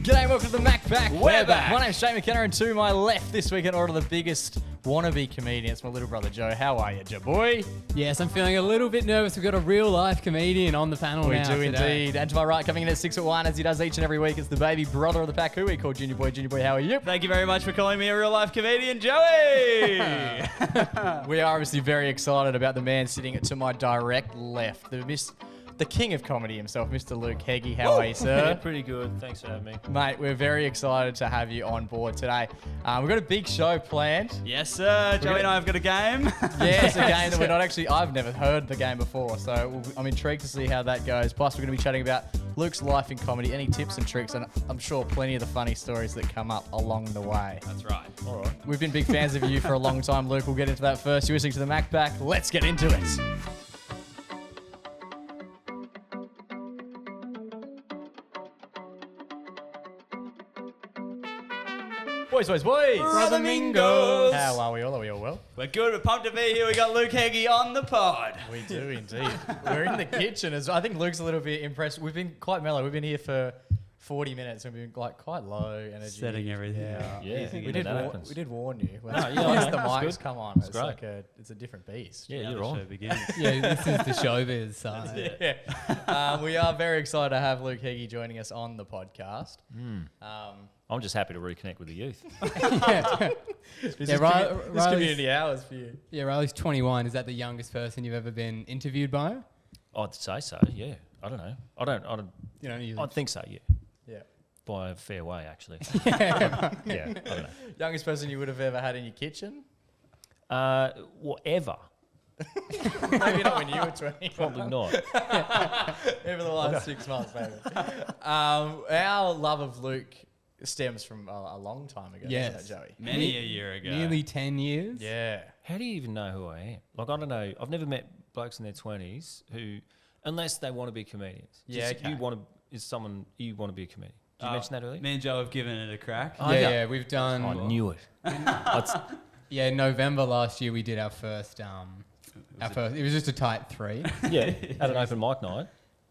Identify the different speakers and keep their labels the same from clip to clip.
Speaker 1: G'day, welcome to the MacPack.
Speaker 2: We're back.
Speaker 1: My name's Shane McKenna, and to my left this week in order, the biggest wannabe comedian. It's my little brother Joe. How are you, Joe boy?
Speaker 2: Yes, I'm feeling a little bit nervous. We've got a real life comedian on the panel
Speaker 1: We
Speaker 2: now.
Speaker 1: do
Speaker 2: today.
Speaker 1: indeed. And to my right, coming in at 6'1", as he does each and every week, it's the baby brother of the pack who we call Junior Boy. Junior Boy, how are you?
Speaker 3: Thank you very much for calling me a real life comedian, Joey.
Speaker 1: We are obviously very excited about the man sitting to my direct left, the king of comedy himself, Mr. Luke Heggie. How are you, sir?
Speaker 4: Yeah, pretty good. Thanks for having me.
Speaker 1: Mate, we're very excited to have you on board today. We've got a big show planned.
Speaker 3: Yes, sir. Joey and I have got a game.
Speaker 1: Yeah, it's a game that we're not actually... I've never heard the game before, so I'm intrigued to see how that goes. Plus, we're going to be chatting about Luke's life in comedy, any tips and tricks, and I'm sure plenty of the funny stories that come up along the way.
Speaker 3: That's right.
Speaker 4: All right.
Speaker 1: We've been big fans of you for a long time, Luke. We'll get into that first. You're listening to the MacPack. Let's get into it. Boys.
Speaker 3: Brother Mingos.
Speaker 1: How are we all? Are we all well?
Speaker 3: We're good. We're pumped to be here. We got Luke Heggie on the pod.
Speaker 1: We do indeed. We're in the kitchen. I think Luke's a little bit impressed. We've been quite mellow. We've been here for 40 minutes and we've been like quite low energy.
Speaker 3: Setting everything up.
Speaker 4: Yeah,
Speaker 1: We did warn you. When
Speaker 4: No,
Speaker 1: the
Speaker 4: yeah,
Speaker 1: mics
Speaker 4: good.
Speaker 1: come on, it's
Speaker 4: great.
Speaker 1: like it's a different beast.
Speaker 4: Yeah,
Speaker 3: Now
Speaker 4: you're
Speaker 3: the show
Speaker 4: on.
Speaker 3: begins.
Speaker 2: Yeah, this is the showbiz side.
Speaker 1: Yeah. We are very excited to have Luke Heggie joining us on the podcast.
Speaker 4: I'm just happy to reconnect with the youth.
Speaker 1: This
Speaker 2: Yeah, Riley's-
Speaker 1: community hours for you.
Speaker 2: Yeah, Riley's 21. Is that the youngest person you've ever been interviewed by?
Speaker 4: I'd say so. Yeah. I don't know. I don't.
Speaker 2: You know, you
Speaker 4: I think so. Yeah.
Speaker 1: Yeah.
Speaker 4: By a fair way, actually. Yeah. I don't know.
Speaker 1: Youngest person you would have ever had in your kitchen?
Speaker 4: Whatever.
Speaker 1: Maybe not when you were 20.
Speaker 4: Probably not.
Speaker 1: Over the last 6 months, maybe. Our love of Luke stems from a long time ago,
Speaker 2: Yes.
Speaker 1: doesn't it, Joey?
Speaker 3: Many a year ago.
Speaker 2: nearly 10 years.
Speaker 1: Yeah.
Speaker 4: How do you even know who I am? Like, I don't know. I've never met blokes in their 20s who, unless they want to be comedians.
Speaker 1: Yeah,
Speaker 4: Just
Speaker 1: okay.
Speaker 4: you want to be a comedian. Did you mention that earlier?
Speaker 3: Me and Joe have given it a crack.
Speaker 4: Oh,
Speaker 2: Yeah, we've done.
Speaker 4: I knew it. That's-
Speaker 2: Yeah, November last year we did our first. It was just a tight 3.
Speaker 4: yeah, at an open mic night.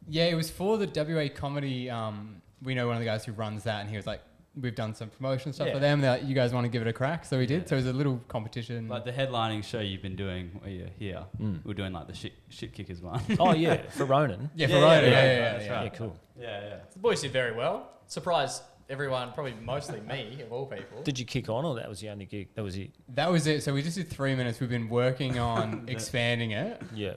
Speaker 2: Yeah, it was for the WA comedy. We know one of the guys who runs that, and he was like, "We've done some promotion stuff
Speaker 4: Yeah.
Speaker 2: for them. They're like, you guys want to give it a crack?" So we did. So it was a little competition.
Speaker 3: Like the headlining show you've been doing where you're here. We're doing like the shit kickers one.
Speaker 4: Oh, yeah, for Ronan.
Speaker 2: yeah, for
Speaker 3: yeah,
Speaker 2: Rhoda,
Speaker 3: yeah,
Speaker 2: yeah.
Speaker 3: that's right.
Speaker 4: Yeah, cool.
Speaker 3: Yeah.
Speaker 1: The boys did very well. Surprised everyone, probably mostly me, of all people.
Speaker 4: Did you kick on, or that was the only gig? That was it.
Speaker 2: That was it. So we just did 3 minutes. We've been working on expanding it.
Speaker 4: Yeah.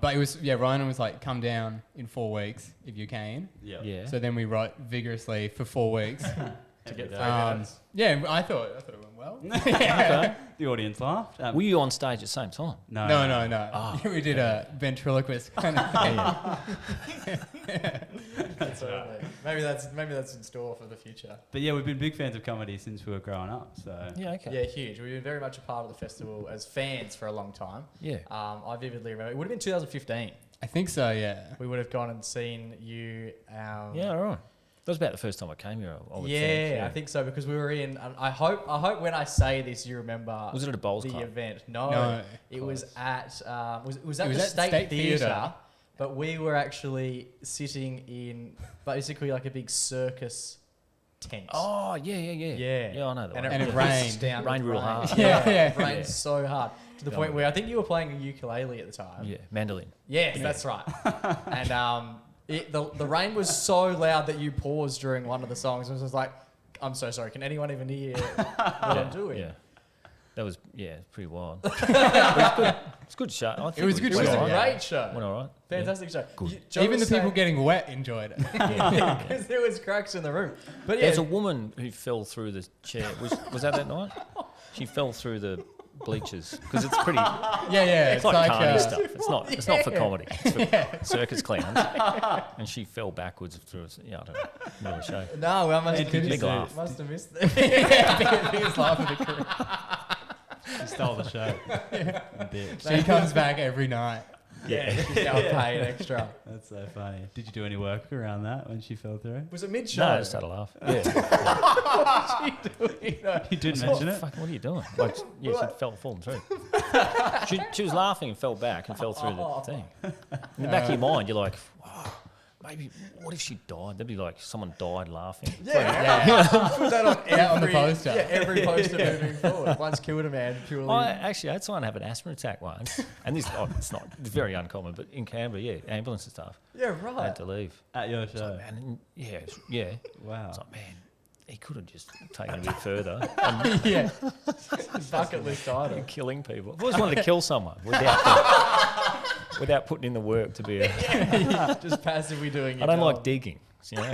Speaker 2: But it was, Ryan was like, come down in 4 weeks if you can.
Speaker 3: Yeah.
Speaker 4: Yeah.
Speaker 2: So then we wrote vigorously for 4 weeks.
Speaker 1: To get 3
Speaker 2: Um,
Speaker 1: minutes.
Speaker 2: yeah, I thought it went well.
Speaker 3: The audience laughed.
Speaker 4: Were you on stage at the same time?
Speaker 2: No. We did a ventriloquist kind of thing.
Speaker 1: That's all right. Maybe that's in store for the future.
Speaker 3: But yeah, we've been big fans of comedy since we were growing up. So
Speaker 4: Yeah, okay.
Speaker 1: Yeah, huge. We've been very much a part of the festival as fans for a long time.
Speaker 4: Yeah.
Speaker 1: I vividly remember. It would have been 2015.
Speaker 2: I think so, yeah.
Speaker 1: We would have gone and seen you.
Speaker 4: Yeah, all right. That was about the first time I came here, I would
Speaker 1: Yeah,
Speaker 4: think.
Speaker 1: I think so because we were in. I hope when I say this, you remember.
Speaker 4: Was it at a bowls
Speaker 1: the
Speaker 4: club?
Speaker 1: event? No,
Speaker 2: No,
Speaker 1: it was at. It was
Speaker 2: It
Speaker 1: at
Speaker 2: was
Speaker 1: the
Speaker 2: at
Speaker 1: State
Speaker 2: State
Speaker 1: Theatre,
Speaker 2: Theatre.
Speaker 1: but we were actually sitting in basically like a big circus tent.
Speaker 4: Oh, yeah.
Speaker 1: Yeah.
Speaker 4: Yeah, I know that
Speaker 1: And
Speaker 4: one.
Speaker 2: And it
Speaker 1: pissed
Speaker 2: rained.
Speaker 1: down
Speaker 4: Rained
Speaker 1: with
Speaker 4: real
Speaker 1: rain.
Speaker 4: hard.
Speaker 2: Yeah.
Speaker 1: It rained so hard to the
Speaker 4: Yeah.
Speaker 1: point where I think you were playing a ukulele at the time.
Speaker 4: Yeah, mandolin.
Speaker 1: Yes, that's right. And the rain was so loud that you paused during one of the songs and was just like, I'm so sorry, can anyone even hear what I'm doing?
Speaker 4: Yeah. That was, pretty wild. It was good. It's a good show. I think
Speaker 2: It was a good
Speaker 1: It was
Speaker 2: show,
Speaker 1: a
Speaker 2: yeah.
Speaker 1: great show.
Speaker 4: Went all right.
Speaker 1: Fantastic show.
Speaker 4: Good.
Speaker 2: Even the people getting wet enjoyed it.
Speaker 1: because there was cracks in the room. But yeah,
Speaker 4: There's a woman who fell through the chair. Was that night? She fell through the bleachers because it's pretty.
Speaker 2: Yeah.
Speaker 4: It's like carny
Speaker 2: uh,
Speaker 4: stuff. It's not for comedy. It's for circus clowns. And she fell backwards through. I don't know. Middle of the show.
Speaker 1: no, I must
Speaker 4: Big laugh.
Speaker 1: have missed it.
Speaker 2: Biggest laugh of the crew.
Speaker 3: she stole the show. A bit.
Speaker 2: She comes back every night.
Speaker 1: Yeah, I'll pay an extra.
Speaker 3: That's so funny. Did you do any work around that when she fell through?
Speaker 1: Was it mid-show?
Speaker 4: No, I just had a laugh. Yeah.
Speaker 3: You did mention it.
Speaker 4: Fuck, what are you doing? Like, she falling through. she was laughing and fell back and fell through the thing. In the back of your mind, you're like, wow, maybe, what if she died? That'd be like someone died laughing.
Speaker 1: Yeah. Put that on
Speaker 2: on the poster.
Speaker 1: Yeah, every poster moving forward. Once killed a man purely.
Speaker 4: I had someone have an asthma attack once, and this it's very uncommon, but in Canberra, ambulance and stuff.
Speaker 1: Yeah,
Speaker 4: I
Speaker 1: right.
Speaker 4: had to leave.
Speaker 3: At your
Speaker 4: It's
Speaker 3: show.
Speaker 4: like, man, yeah.
Speaker 3: Wow.
Speaker 4: It's like, man, he could have just taken it a bit further
Speaker 2: Yeah.
Speaker 1: Bucket list item.
Speaker 4: and killing people. I've always wanted to kill someone without putting in the work to be a...
Speaker 1: Just passively doing it.
Speaker 4: I don't like digging. You know?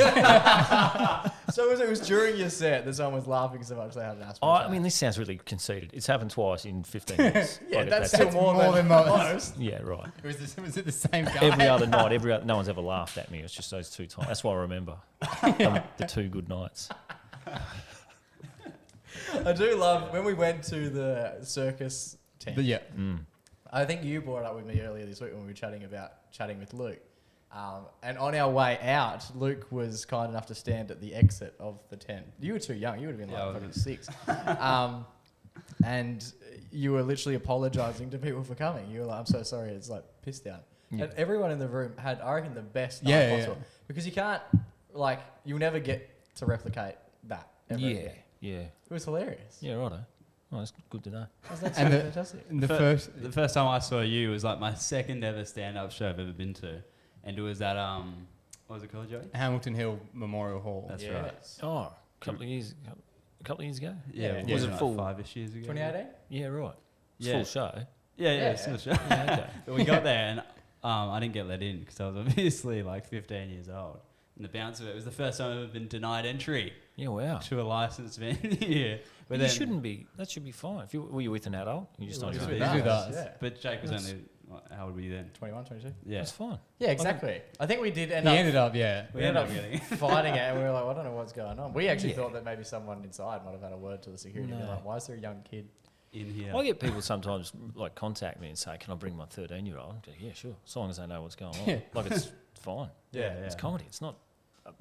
Speaker 1: So it was during your set that someone was laughing so much they had an asthma
Speaker 4: I
Speaker 1: attack.
Speaker 4: mean, this sounds really conceited. It's happened twice in 15 years.
Speaker 1: Yeah,
Speaker 4: Like,
Speaker 1: that's still more than most.
Speaker 4: Yeah, right.
Speaker 2: Was it the same guy?
Speaker 4: Every other night, no one's ever laughed at me. It's just those 2 times. That's why I remember the 2 good nights.
Speaker 1: I do love when we went to the circus tent.
Speaker 2: But yeah.
Speaker 1: I think you brought it up with me earlier this week when we were chatting with Luke. And on our way out, Luke was kind enough to stand at the exit of the tent. You were too young. You would have been
Speaker 3: Yeah, I
Speaker 1: like
Speaker 3: was
Speaker 1: fucking 6. And you were literally apologising to people for coming. You were like, I'm so sorry. It's like pissed down.
Speaker 4: Yeah.
Speaker 1: And everyone in the room had, I reckon, the best night
Speaker 2: Yeah,
Speaker 1: possible. Because you can't, you'll never get to replicate that. Ever again.
Speaker 4: Yeah.
Speaker 1: It was hilarious.
Speaker 4: Yeah, righto. Oh, that's good to know.
Speaker 1: That's
Speaker 2: And the-
Speaker 1: fantastic.
Speaker 2: The
Speaker 3: first time I saw you was like my second ever stand-up show I've ever been to, and it was at what was it called, Joey?
Speaker 2: Hamilton Hill Memorial Hall.
Speaker 3: That's
Speaker 1: Yes.
Speaker 3: right.
Speaker 4: Oh, a couple of years ago?
Speaker 1: Yeah.
Speaker 3: Yeah,
Speaker 4: Was it
Speaker 3: like
Speaker 4: full?
Speaker 3: 5-ish years ago?
Speaker 1: 2018?
Speaker 4: Yeah, right. It's
Speaker 3: Yeah.
Speaker 4: full show.
Speaker 3: Yeah,
Speaker 1: Yeah.
Speaker 3: it's still a show.
Speaker 4: Yeah, okay.
Speaker 3: But we got there and I didn't get let in because I was obviously like 15 years old. And the bouncer, it was the first time I've ever been denied entry
Speaker 4: Yeah, wow.
Speaker 3: to a licensed venue. But
Speaker 4: You
Speaker 3: then,
Speaker 4: shouldn't be. That should be fine. Were you with an adult? You just
Speaker 1: He
Speaker 4: don't
Speaker 1: was
Speaker 4: do
Speaker 1: with
Speaker 4: it.
Speaker 2: He's with
Speaker 1: us,
Speaker 2: us.
Speaker 1: Yeah.
Speaker 3: But Jake was
Speaker 4: That's-
Speaker 3: only, how old were you then?
Speaker 1: 21, 22?
Speaker 3: Yeah.
Speaker 4: That's fine.
Speaker 1: Yeah, exactly. I think we did end
Speaker 2: He
Speaker 1: up...
Speaker 2: ended up, yeah.
Speaker 1: We ended up
Speaker 3: getting
Speaker 1: fighting it, and we were like, I don't know what's going on. We actually
Speaker 4: Yeah.
Speaker 1: thought that maybe someone inside might have had a word to the security. And be
Speaker 4: No.
Speaker 1: like, why is there a young kid?
Speaker 3: in here.
Speaker 4: I get people sometimes contact me and say, "Can I bring my 13-year-old?" I go, yeah, sure, as long as they know what's going on.
Speaker 2: Yeah.
Speaker 4: It's fine.
Speaker 1: Yeah,
Speaker 4: It's comedy. It's not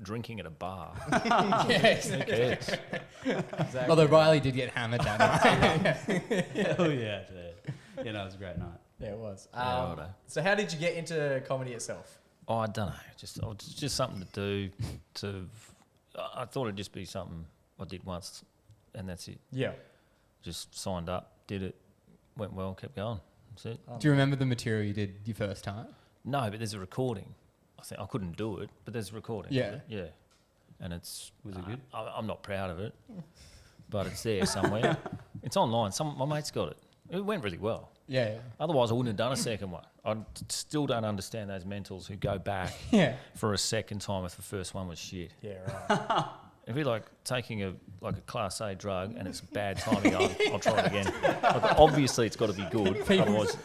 Speaker 4: drinking at a bar.
Speaker 2: Yeah,
Speaker 4: Who
Speaker 2: exactly.
Speaker 4: cares?
Speaker 1: Exactly.
Speaker 2: Although Riley did get hammered that night.
Speaker 3: Hell yeah, dude. Yeah, no, it was a great night.
Speaker 1: Yeah, it was.
Speaker 4: Yeah, righto.
Speaker 1: So how did you get into comedy itself?
Speaker 4: Oh, I don't know. Just something to do. I thought it'd just be something I did once, and that's it.
Speaker 1: Yeah.
Speaker 4: Just signed up, did it, went well, kept going. That's it.
Speaker 2: Do you remember the material you did your first time?
Speaker 4: No, but there's a recording. I think I couldn't do it, but there's a recording.
Speaker 2: Yeah.
Speaker 4: Yeah. And it's...
Speaker 3: Was it good?
Speaker 4: I'm not proud of it, but it's there somewhere. It's online. My mate's got it. It went really well.
Speaker 2: Yeah.
Speaker 4: Otherwise, I wouldn't have done a second one. I still don't understand those mentals who go back
Speaker 2: Yeah.
Speaker 4: for a second time if the first one was shit.
Speaker 1: Yeah, right.
Speaker 4: It'd be like taking a Class A drug and it's bad timing. I'll try it again. Obviously, it's got to be good. Otherwise,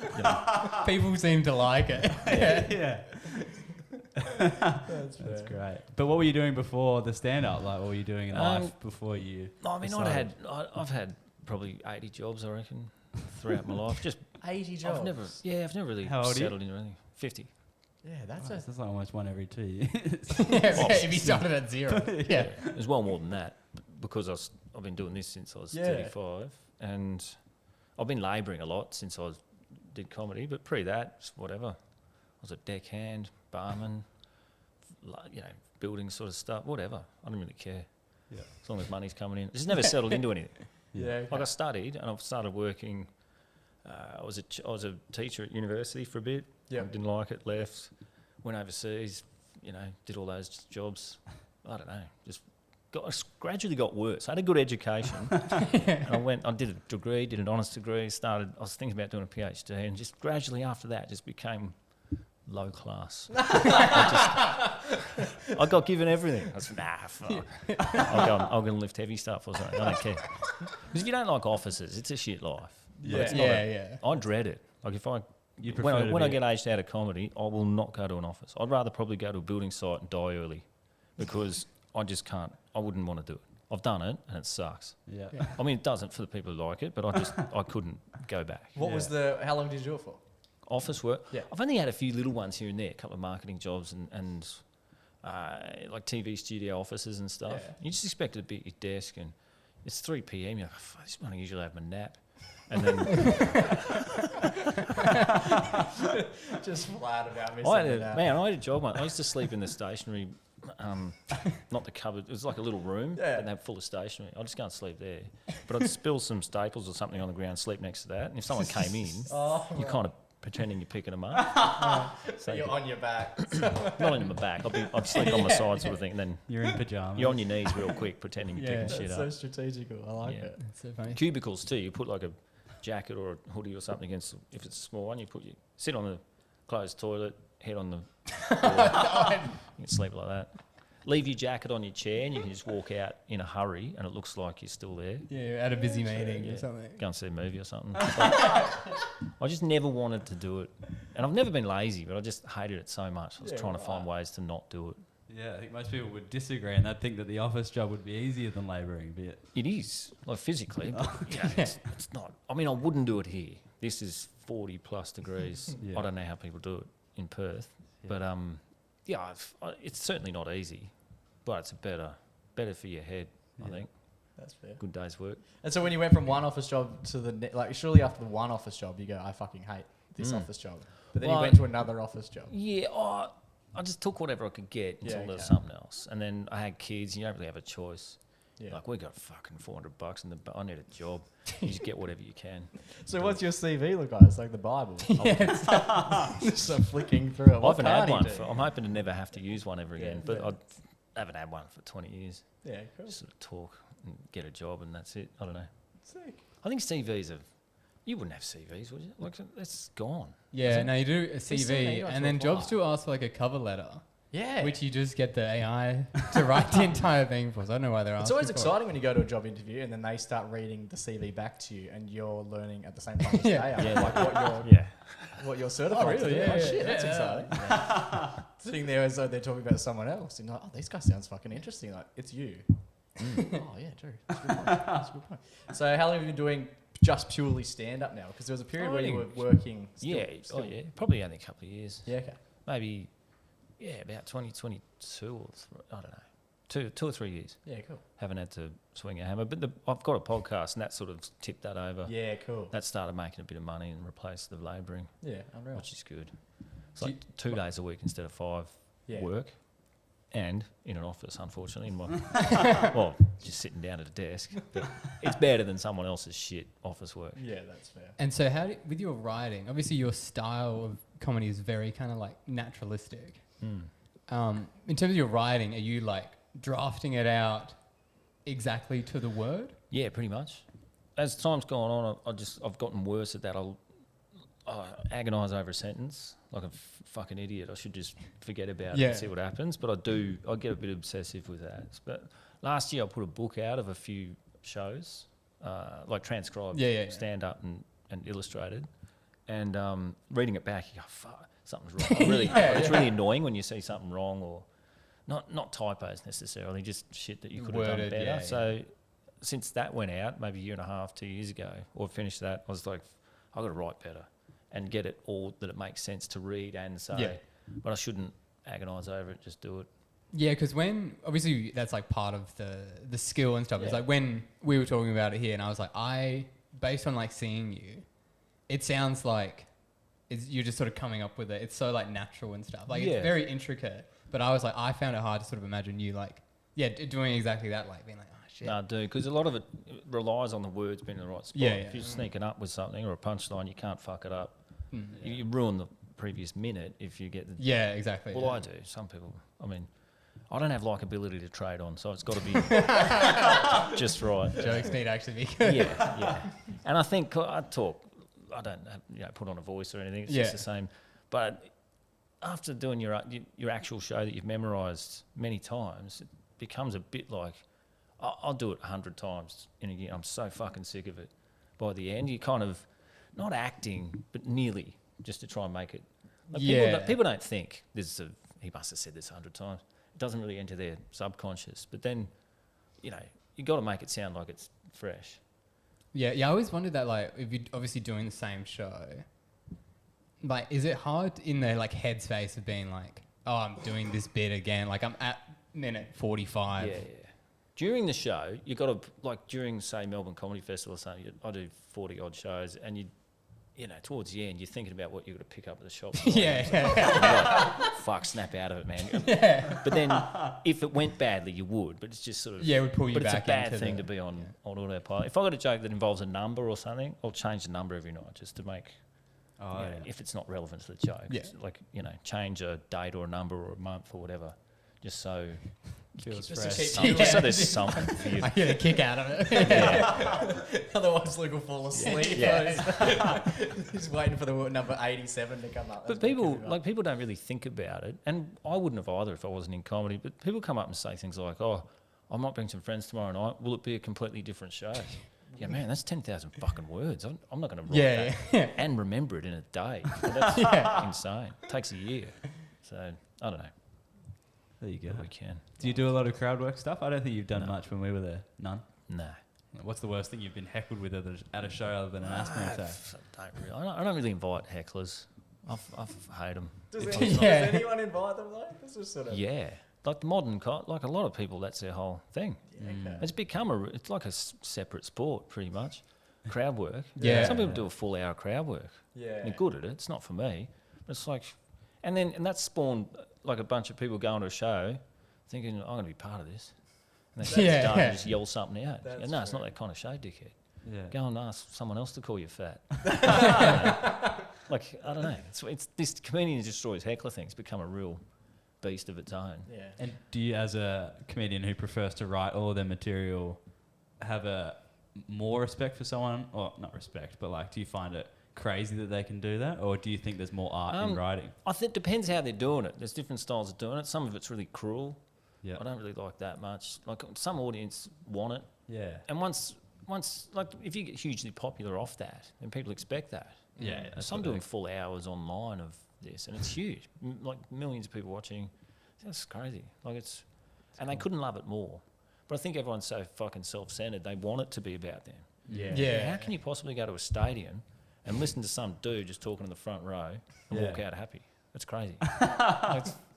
Speaker 2: People seem to like it.
Speaker 3: Yeah. That's great. But what were you doing before the stand-up? Like, what were you doing in life before you?
Speaker 4: I mean,
Speaker 3: decided?
Speaker 4: I've had probably 80 jobs, I reckon, throughout my life. Just
Speaker 1: 80 jobs.
Speaker 4: I've never really
Speaker 3: How old are you?
Speaker 4: settled into anything. 50.
Speaker 1: Yeah, that's
Speaker 3: That's like almost one every 2 years.
Speaker 2: Yeah, if you started at 0. Yeah.
Speaker 4: There's well more than that because I've been doing this since I was 35, and I've been labouring a lot since I did comedy. But pre that, just whatever. I was a deckhand, barman, building sort of stuff, whatever. I don't really care.
Speaker 3: Yeah.
Speaker 4: As long as money's coming in. It's just never settled into anything.
Speaker 1: Yeah.
Speaker 4: Like I studied and I've started working. I was a teacher at university for a bit.
Speaker 1: Yeah.
Speaker 4: Didn't like it. Left. Went overseas. Did all those jobs. I don't know. Gradually got worse. I had a good education. And I did a degree, did an honours degree. I was thinking about doing a PhD, and just gradually after that, just became low class. I got given everything. I was fuck. I'll go and lift heavy stuff or something. I don't care. Because if you don't like offices, it's a shit life.
Speaker 1: Yeah.
Speaker 4: It's not
Speaker 2: Yeah.
Speaker 4: I dread it. Like if when I get aged out of comedy, I will not go to an office. I'd rather probably go to a building site and die early, because I just can't. I wouldn't want to do it. I've done it and it sucks.
Speaker 3: Yeah.
Speaker 4: I mean, it doesn't for the people who like it, but I couldn't go back.
Speaker 1: What was how long did you do it for?
Speaker 4: Office work.
Speaker 1: Yeah.
Speaker 4: I've only had a few little ones here and there, a couple of marketing jobs and like TV studio offices and stuff.
Speaker 1: Yeah.
Speaker 4: You just expect it to be at your desk, and it's 3 p.m. You're like, "Fuck, this morning I usually have my nap," and then
Speaker 1: Just flat about missing
Speaker 4: I
Speaker 1: it out.
Speaker 4: had a job once. I used to sleep in the stationery, not the cupboard. It was like a little room,
Speaker 1: Yeah.
Speaker 4: but they had full of stationery. I just can't sleep there. But I'd spill some staples or something on the ground, sleep next to that. And if someone came in, you're kind of pretending you're picking them up.
Speaker 1: So you're on your back.
Speaker 4: Not on my back. I'd sleep on my side sort of thing. And then
Speaker 3: You're in pajamas.
Speaker 4: you're on your knees real quick, pretending you're picking shit
Speaker 1: That's
Speaker 4: up.
Speaker 1: so strategical. I like
Speaker 4: Yeah.
Speaker 1: it.
Speaker 2: That's so funny.
Speaker 4: Cubicles too. You put like a jacket or a hoodie or something against. If it's a small one, you sit on the closed toilet, head on the floor. You can sleep like that. Leave your jacket on your chair, and you can just walk out in a hurry, and it looks like you're still there.
Speaker 2: Yeah, you're at a busy meeting
Speaker 4: Yeah.
Speaker 2: or something.
Speaker 4: Go and see a movie or something. I just never wanted to do it, and I've never been lazy, but I just hated it so much. I was trying to find ways to not do it.
Speaker 3: Yeah, I think most people would disagree and they'd think that the office job would be easier than labouring, but
Speaker 4: It is, like physically, but it's not. I mean, I wouldn't do it here. This is 40 plus degrees.
Speaker 3: Yeah.
Speaker 4: I don't know how people do it in Perth,
Speaker 3: Yeah.
Speaker 4: but it's certainly not easy, but it's better for your head, I think.
Speaker 1: That's fair.
Speaker 4: Good day's work.
Speaker 1: And so when you went from one office job to the surely after the one office job, you go, I fucking hate this office job. But then
Speaker 4: Well,
Speaker 1: you went to another office job.
Speaker 4: Yeah, I just took whatever I could get until there was
Speaker 1: okay.
Speaker 4: something else. And then I had kids, and you don't really have a choice.
Speaker 1: Yeah.
Speaker 4: Like, we got fucking $400 and I need a job. You just get whatever you can.
Speaker 1: So what's your CV look like? It's like the Bible. Just flicking through it.
Speaker 4: I
Speaker 1: What
Speaker 4: haven't had
Speaker 1: can't he
Speaker 4: one.
Speaker 1: do?
Speaker 4: I'm hoping to never have to use one ever again.
Speaker 1: Yeah,
Speaker 4: But
Speaker 1: fair.
Speaker 4: I haven't had one for 20 years.
Speaker 1: Yeah, cool.
Speaker 4: Just sort of talk and get a job, and that's it. I don't know.
Speaker 1: Sick.
Speaker 4: I think CVs are. You wouldn't have CVs, would you? Like, that's gone.
Speaker 2: Yeah, no, you do a
Speaker 1: still need
Speaker 2: CV,
Speaker 1: one to
Speaker 2: and then jobs
Speaker 1: apply.
Speaker 2: still ask for like a cover letter,
Speaker 1: Yeah.
Speaker 2: which you just get the AI to write the entire thing for. So I don't know why they're asking.
Speaker 1: It's always
Speaker 2: for it.
Speaker 1: exciting when you go to a job interview and then they start reading the CV back to you and you're learning at the same time as
Speaker 2: Yeah.
Speaker 1: they are.
Speaker 4: Yeah.
Speaker 1: Like what you're,
Speaker 4: Yeah.
Speaker 1: what you're certified to do.
Speaker 2: Yeah,
Speaker 1: Oh, shit,
Speaker 2: yeah,
Speaker 1: that's
Speaker 2: yeah.
Speaker 1: exciting. Sitting there as though they're talking about someone else. And you're like, oh, this guy sounds fucking interesting. Like, it's you. Oh, yeah, true. That's a good point. That's a good point. So how long have you been doing just purely stand-up now? Because there was a period where you were working still.
Speaker 4: Yeah. Probably only a couple of years.
Speaker 1: Yeah, okay.
Speaker 4: Maybe, about 2022 or I don't know. 2 or 3 years.
Speaker 1: Yeah, cool.
Speaker 4: Haven't had to swing a hammer. But I've got a podcast, and that sort of tipped that over.
Speaker 1: Yeah, cool.
Speaker 4: That started making a bit of money and replaced the labouring,
Speaker 1: Yeah, unreal.
Speaker 4: which is good. It's
Speaker 2: Do
Speaker 4: like 2 days a week instead of 5
Speaker 1: Yeah.
Speaker 4: work, and in an office, unfortunately. Well, just sitting down at a desk. But it's better than someone else's shit office work.
Speaker 1: Yeah, that's fair.
Speaker 2: And so, with your writing, obviously your style of comedy is very kind of like naturalistic. In terms of your writing, are you like drafting it out exactly to the word?
Speaker 4: Yeah, pretty much. As time's gone on, I've gotten worse at that. I'll agonise over a sentence like a fucking idiot. I should just forget about it
Speaker 2: Yeah.
Speaker 4: and see what happens. But I get a bit obsessive with that. But last year I put a book out of a few shows, like transcribed, stand up and illustrated. And reading it back, you go, fuck, something's wrong. It's really annoying when you see something wrong, or not typos necessarily, just shit that you could have done
Speaker 2: Worded,
Speaker 4: better.
Speaker 2: yeah,
Speaker 4: So since that went out, maybe a year and a half, 2 years ago, or finished that, I was like, I got to write better and get it all that it makes sense to read and say.
Speaker 2: Yeah.
Speaker 4: But I shouldn't agonise over it, just do it.
Speaker 2: Yeah, because when obviously that's like part of the skill and stuff. It's
Speaker 1: Yeah.
Speaker 2: like when we were talking about it here, and I was like, based on like seeing you, it sounds like you're just sort of coming up with it. It's so like natural and stuff. Like
Speaker 4: Yeah.
Speaker 2: it's very intricate. But I was like, I found it hard to sort of imagine you like, doing exactly that, like being like, oh shit.
Speaker 4: No, I do, because a lot of it relies on the words being in the right spot.
Speaker 2: Yeah,
Speaker 4: If
Speaker 2: yeah.
Speaker 4: you're sneaking up with something or a punchline, you can't fuck it up. You ruin the previous minute if you get the...
Speaker 2: Yeah, exactly.
Speaker 4: Well,
Speaker 2: yeah.
Speaker 4: I do. Some people... I mean, I don't have likability to trade on, so it's got to be just right.
Speaker 2: Jokes need to actually be good.
Speaker 4: Yeah. And I think I talk... I don't have, put on a voice or anything. It's just the same. But after doing your actual show that you've memorised many times, it becomes a bit like... I'll do it 100 times in a year. I'm so fucking sick of it. By the end, you kind of... Not acting, but nearly, just to try and make it... Like people don't think he must have said this 100 times. It doesn't really enter their subconscious. But then, you got to make it sound like it's fresh.
Speaker 2: Yeah, I always wondered that, like, if you're obviously doing the same show, like, is it hard in the, like, headspace of being like, oh, I'm doing this bit again, like, I'm at minute 45.
Speaker 4: Yeah. During the show, you got to, like, during, say, Melbourne Comedy Festival or something, I do 40-odd shows, and towards the end, you're thinking about what you're going to pick up at the shop.
Speaker 2: Yeah.
Speaker 4: Like, fuck, snap out of it, man. But then, if it went badly, you would. But it's just sort of
Speaker 2: Yeah, it would pull you
Speaker 4: But
Speaker 2: back
Speaker 4: it's a bad
Speaker 2: into
Speaker 4: thing
Speaker 2: the-
Speaker 4: to be on autopilot. If I got a joke that involves a number or something, I'll change the number every night just to make. If it's not relevant to the joke, it's like change a date or a number or a month or whatever, just so
Speaker 1: Feels
Speaker 2: Just
Speaker 1: fresh.
Speaker 2: to keep
Speaker 4: some- just so there's something for you.
Speaker 2: I get a kick out of it.
Speaker 1: Otherwise, Luke will fall asleep.
Speaker 4: Yeah.
Speaker 1: He's waiting for the number 87 to come up.
Speaker 4: But people don't really think about it, and I wouldn't have either if I wasn't in comedy. But people come up and say things like, "Oh, I might bring some friends tomorrow night. Will it be a completely different show?" Yeah, man, that's 10,000 fucking words. I'm not going to write that and remember it in a day. That's insane. It takes a year. So I don't know.
Speaker 3: There you go.
Speaker 4: We can.
Speaker 3: Do you do a lot of crowd work stuff? I don't think you've done much when we were there. None.
Speaker 4: No.
Speaker 3: What's the worst thing you've been heckled with at a show other than an Ask Me Say?
Speaker 4: I don't really invite hecklers. I hate them.
Speaker 1: Does anyone invite them though? This is sort of
Speaker 4: Yeah. Like the modern, like a lot of people, that's their whole thing.
Speaker 1: okay.
Speaker 4: It's become it's like a separate sport, pretty much. Crowd work.
Speaker 2: Yeah.
Speaker 4: Some people do a full hour crowd work.
Speaker 1: Yeah.
Speaker 4: They're good at it. It's not for me. But it's like, and that's spawned like a bunch of people going to a show, thinking I'm going to be part of this, and they sit down and just yell something out.
Speaker 1: That's
Speaker 4: No, it's
Speaker 1: true.
Speaker 4: not that kind of show, dickhead.
Speaker 3: Yeah.
Speaker 4: Go and ask someone else to call you fat. Like I don't know. It's this comedian who destroys heckler thing. It's become a real beast of its own.
Speaker 1: Yeah.
Speaker 3: And do you, as a comedian who prefers to write all of their material, have a more respect for someone, or not respect, but like, do you find it crazy that they can do that, or do you think there's more art in writing?
Speaker 4: I think it depends how they're doing it. There's different styles of doing it. Some of it's really cruel.
Speaker 3: Yeah.
Speaker 4: I don't really like that much. Like some audience want it,
Speaker 3: Yeah.
Speaker 4: and once like if you get hugely popular off that, then people expect that.
Speaker 3: Yeah. that's
Speaker 4: Some
Speaker 3: what I
Speaker 4: doing
Speaker 3: think.
Speaker 4: full hours online of this, and it's huge. Like millions of people watching. That's crazy. Like and they couldn't love it more. But I think everyone's so fucking self-centered. They want it to be about them.
Speaker 2: Yeah.
Speaker 4: How can you possibly go to a stadium and listen to some dude just talking in the front row and walk out happy? That's crazy.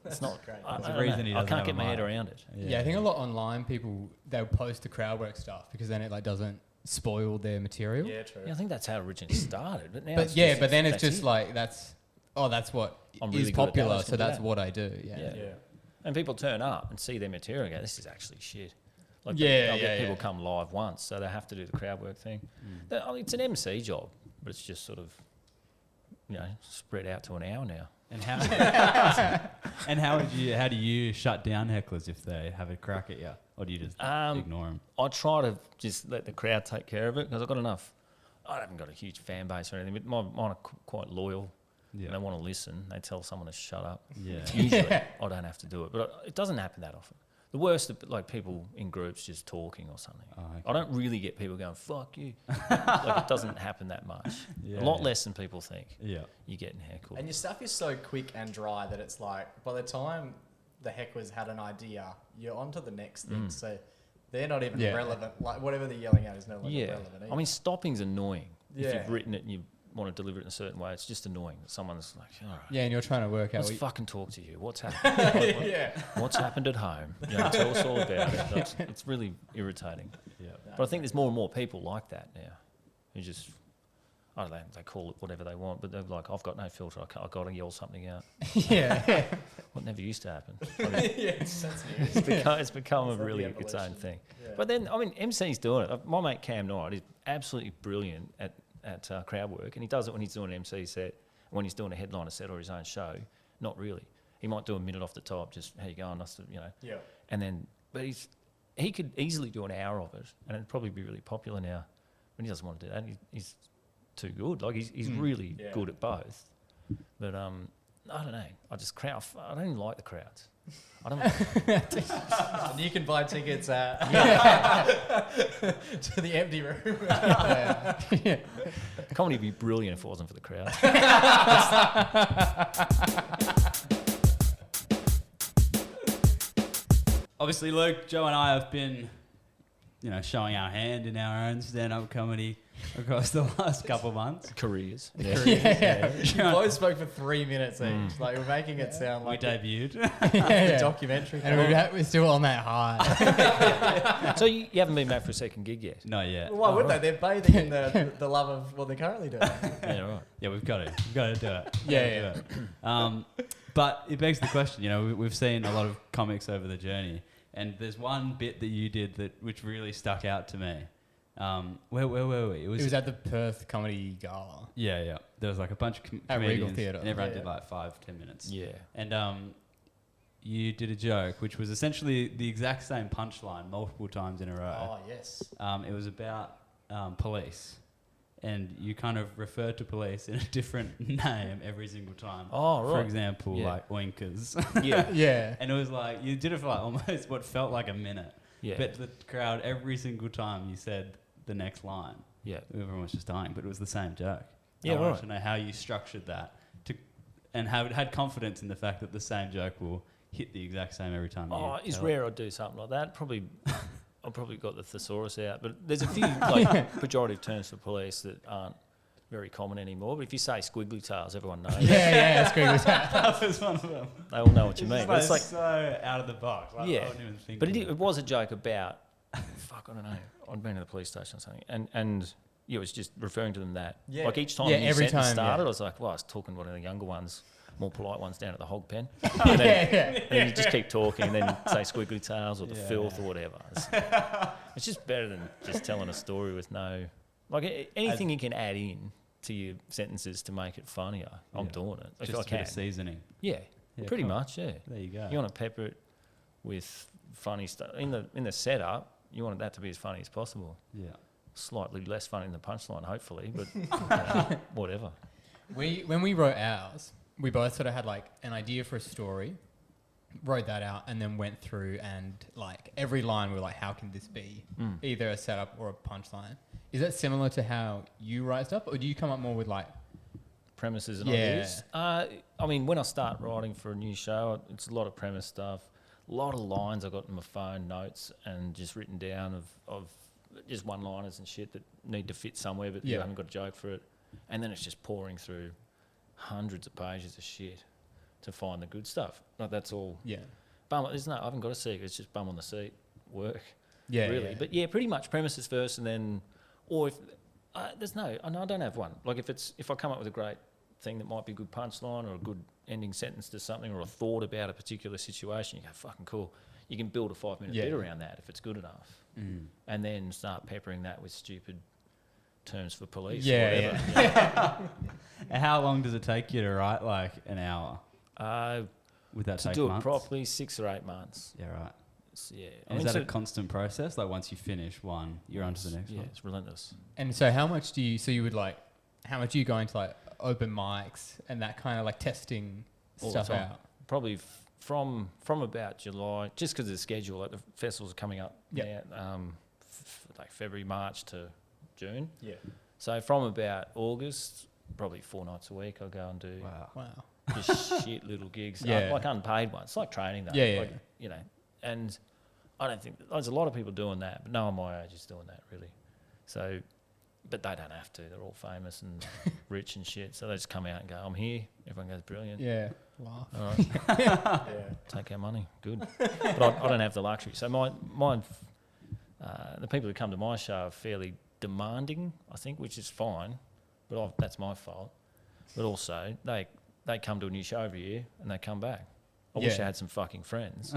Speaker 4: It's not.
Speaker 1: crazy.
Speaker 4: I
Speaker 3: There's a
Speaker 4: don't
Speaker 3: reason
Speaker 4: know.
Speaker 3: he
Speaker 4: I
Speaker 3: doesn't
Speaker 4: can't
Speaker 3: have
Speaker 4: get
Speaker 3: a
Speaker 4: my head
Speaker 3: mic.
Speaker 4: around it.
Speaker 2: Yeah, I think a lot online people they'll post the crowd work stuff because then it like doesn't spoil their material.
Speaker 1: Yeah, true.
Speaker 4: Yeah, I think that's how it originally started. But now,
Speaker 2: But
Speaker 4: it's
Speaker 2: yeah,
Speaker 4: just,
Speaker 2: but then it's
Speaker 4: that's
Speaker 2: just
Speaker 4: it.
Speaker 2: like that's what
Speaker 4: I'm
Speaker 2: is
Speaker 4: really good at that,
Speaker 2: popular,
Speaker 4: let's
Speaker 2: so
Speaker 4: do
Speaker 2: that's
Speaker 4: that.
Speaker 2: what I do. Yeah.
Speaker 4: Yeah.
Speaker 1: Yeah.
Speaker 4: And people turn up and see their material and go, "This is actually shit." Like
Speaker 2: Yeah,
Speaker 4: they'll get
Speaker 2: yeah,
Speaker 4: people
Speaker 2: yeah.
Speaker 4: come live once, so they have to do the crowd work thing. I mean, it's an MC job, but it's just sort of, spread out to an hour now.
Speaker 3: And how how do you shut down hecklers if they have a crack at you, or do you just ignore them?
Speaker 4: I try to just let the crowd take care of it because I've got enough. I haven't got a huge fan base or anything, but mine are quite loyal.
Speaker 3: Yeah.
Speaker 4: And they want to listen. They tell someone to shut up.
Speaker 3: Yeah.
Speaker 4: Usually, I don't have to do it, but it doesn't happen that often. The worst, like people in groups just talking or something.
Speaker 3: Oh, okay.
Speaker 4: I don't really get people going, "Fuck you." Like it doesn't happen that much.
Speaker 3: Yeah,
Speaker 4: a lot
Speaker 3: yeah.
Speaker 4: less than people think.
Speaker 3: Yeah.
Speaker 4: You're getting heckled.
Speaker 1: And your stuff is so quick and dry that it's like by the time the hecklers had an idea, you're on to the next thing. So they're not even relevant. Like whatever they're yelling at is no longer relevant.
Speaker 4: I mean, stopping's annoying. If
Speaker 1: Yeah.
Speaker 4: you've written it and you want to deliver it in a certain way, it's just annoying that someone's like, "All right,
Speaker 2: Yeah, and you're trying to work out.
Speaker 4: let's
Speaker 2: What
Speaker 4: fucking talk to you. What's happened?
Speaker 1: Yeah.
Speaker 4: What's happened at home? Tell us all about it." It's really irritating.
Speaker 3: Yeah.
Speaker 4: But I think there's more and more people like that now, who just, I don't know, they call it whatever they want, but they're like, "I've got no filter. I've got to yell something out."
Speaker 2: yeah.
Speaker 4: What never used to happen. I mean,
Speaker 1: That's new.
Speaker 4: it's become
Speaker 1: It's
Speaker 4: a
Speaker 1: like
Speaker 4: really
Speaker 1: the
Speaker 4: its own
Speaker 1: evolution.
Speaker 4: thing.
Speaker 1: Yeah.
Speaker 4: But then, I mean, MC's doing it. My mate Cam Knight is absolutely brilliant at crowd work, and he does it when he's doing an MC set, when he's doing a headliner set or his own show. Not really. He might do a minute off the top, just how you going,
Speaker 1: Yeah.
Speaker 4: and then. But he could easily do an hour of it, and it'd probably be really popular now. But he doesn't want to do that. He's too good. Like he's really
Speaker 1: Yeah.
Speaker 4: good at both. But I don't know. I don't even like the crowds. I don't.
Speaker 1: And you can buy tickets to the empty room.
Speaker 4: Comedy would be brilliant if it wasn't for the crowd.
Speaker 3: Obviously, Luke, Joe and I have been, showing our hand in our own stand-up comedy. across the last couple of months.
Speaker 4: Careers.
Speaker 1: You both spoke for 3 minutes each. Like, we're making it sound
Speaker 3: We
Speaker 1: like
Speaker 3: debuted.
Speaker 1: a documentary.
Speaker 2: And we're still on that high.
Speaker 4: So you haven't been back for a second gig yet?
Speaker 3: Not yet.
Speaker 1: Why would they? They're bathing in the love of what they're currently doing.
Speaker 4: Yeah, right.
Speaker 3: Yeah, we've got to do it.
Speaker 2: Yeah,
Speaker 3: Gotta do it. But it begs the question, you know, we've seen a lot of comics over the journey, and there's one bit that you did which really stuck out to me. Where were we?
Speaker 2: It was at the Perth Comedy Gala.
Speaker 3: Yeah. There was like a bunch of
Speaker 2: At Regal
Speaker 3: comedians,
Speaker 2: Theatre.
Speaker 3: and everyone
Speaker 1: Yeah.
Speaker 3: did like 5-10 minutes.
Speaker 4: Yeah.
Speaker 3: And you did a joke, which was essentially the exact same punchline multiple times in a row.
Speaker 1: Oh, yes.
Speaker 3: It was about police, and you kind of referred to police in a different name every single time.
Speaker 4: Oh, right.
Speaker 3: For example,
Speaker 4: Yeah.
Speaker 3: like oinkers.
Speaker 4: Yeah.
Speaker 2: Yeah.
Speaker 3: And it was like, you did it for like almost what felt like a minute.
Speaker 4: Yeah.
Speaker 3: But the crowd, every single time you said the next line,
Speaker 4: Yeah.
Speaker 3: everyone was just dying, but it was the same joke.
Speaker 4: Yeah,
Speaker 3: I wanted
Speaker 4: right.
Speaker 3: to know how you structured that and had confidence in the fact that the same joke will hit the exact same every time.
Speaker 4: Oh,
Speaker 3: you
Speaker 4: it's
Speaker 3: tell
Speaker 4: rare I'd do something like that. Probably, I've probably got the thesaurus out, but there's a few like pejorative terms for police that aren't very common anymore. But if you say squiggly tails, everyone knows.
Speaker 2: Yeah, it's good.
Speaker 3: That was one of them.
Speaker 4: They all know what you mean. But
Speaker 3: It's
Speaker 4: it's like,
Speaker 3: so out of the box. Like,
Speaker 4: Yeah.
Speaker 3: I wouldn't even think
Speaker 4: but
Speaker 3: of
Speaker 4: it was a joke about, fuck, I don't know. I'd been to the police station or something, and yeah, it was just referring to them that.
Speaker 1: Yeah.
Speaker 4: Like each time
Speaker 2: Yeah,
Speaker 4: the
Speaker 2: every
Speaker 4: sentence
Speaker 2: time,
Speaker 4: started,
Speaker 2: yeah.
Speaker 4: I was like, well, I was talking to one of the younger ones, more polite ones down at the hog pen.
Speaker 2: Yeah, yeah.
Speaker 4: And then you just keep talking and then say squiggly tails or the
Speaker 3: Yeah.
Speaker 4: filth or whatever. It's just better than just telling a story with no... Like anything you can add in to your sentences to make it funnier, I'm
Speaker 3: Yeah.
Speaker 4: doing it. If
Speaker 3: just
Speaker 4: I
Speaker 3: a bit
Speaker 4: can.
Speaker 3: of seasoning.
Speaker 4: Yeah,
Speaker 3: Yeah,
Speaker 4: pretty
Speaker 3: cool.
Speaker 4: much, yeah.
Speaker 3: There you go.
Speaker 4: You want to pepper it with funny stuff. In the setup, you want that to be as funny as possible.
Speaker 3: Yeah.
Speaker 4: Slightly less funny than the punchline, hopefully, but whatever.
Speaker 2: When we wrote ours, we both sort of had like an idea for a story, wrote that out, and then went through and like every line we were like, how can this be either a setup or a punchline? Is that similar to how you write stuff, or do you come up more with like
Speaker 4: Premises and
Speaker 2: Yeah.
Speaker 4: ideas. I mean, when I start writing for a new show, it's a lot of premise stuff, a lot of lines I got in my phone, notes, and just written down of just one-liners and shit that need to fit somewhere, but you
Speaker 2: Yeah.
Speaker 4: haven't got a joke for it. And then it's just pouring through hundreds of pages of shit to find the good stuff. Like that's all.
Speaker 2: yeah,
Speaker 4: I haven't got a secret. It's just bum on the seat work.
Speaker 2: yeah,
Speaker 4: really.
Speaker 2: yeah.
Speaker 4: But yeah, pretty much premises first, and then, or if I don't have one. Like if I come up with a great thing that might be a good punchline or a good ending sentence to something, or a thought about a particular situation, you go fucking cool. You can build a 5-minute
Speaker 2: Yeah.
Speaker 4: bit around that if it's good enough, and then start peppering that with stupid terms for police.
Speaker 2: Yeah,
Speaker 4: or whatever.
Speaker 3: And how long does it take you to write? Like an hour? Would that
Speaker 4: To
Speaker 3: take
Speaker 4: do
Speaker 3: months?
Speaker 4: it properly, 6 or 8 months.
Speaker 3: Yeah, right.
Speaker 4: Yeah,
Speaker 3: And is that a constant process? Like once you finish one, you're on to the next
Speaker 4: yeah,
Speaker 3: one?
Speaker 4: it's relentless.
Speaker 2: And so how much do you how much are you going to like open mics and that kind of like testing
Speaker 4: All the
Speaker 2: stuff
Speaker 4: time.
Speaker 2: out?
Speaker 4: Probably from about July, just because of the schedule. Like the festivals are coming up
Speaker 2: Yep.
Speaker 4: now, like February, March to June.
Speaker 1: Yeah.
Speaker 4: So from about August, probably 4 nights a week, I'll go and do
Speaker 2: Wow.
Speaker 4: just shit little gigs,
Speaker 2: Yeah.
Speaker 4: like unpaid ones. It's like training though.
Speaker 2: Yeah, yeah.
Speaker 4: Like, you know, and I don't think there's a lot of people doing that, but no one my age is doing that really. So, but they don't have to. They're all famous and rich and shit. So they just come out and go, "I'm here." Everyone goes, "Brilliant."
Speaker 2: Yeah. Laugh.
Speaker 4: All right.
Speaker 1: Yeah.
Speaker 4: Take our money, good. But I don't have the luxury. So mine, the people who come to my show are fairly demanding, I think, which is fine, but that's my fault. But also, they come to a new show every year and they come back. I wish
Speaker 2: Yeah.
Speaker 4: I had some fucking friends.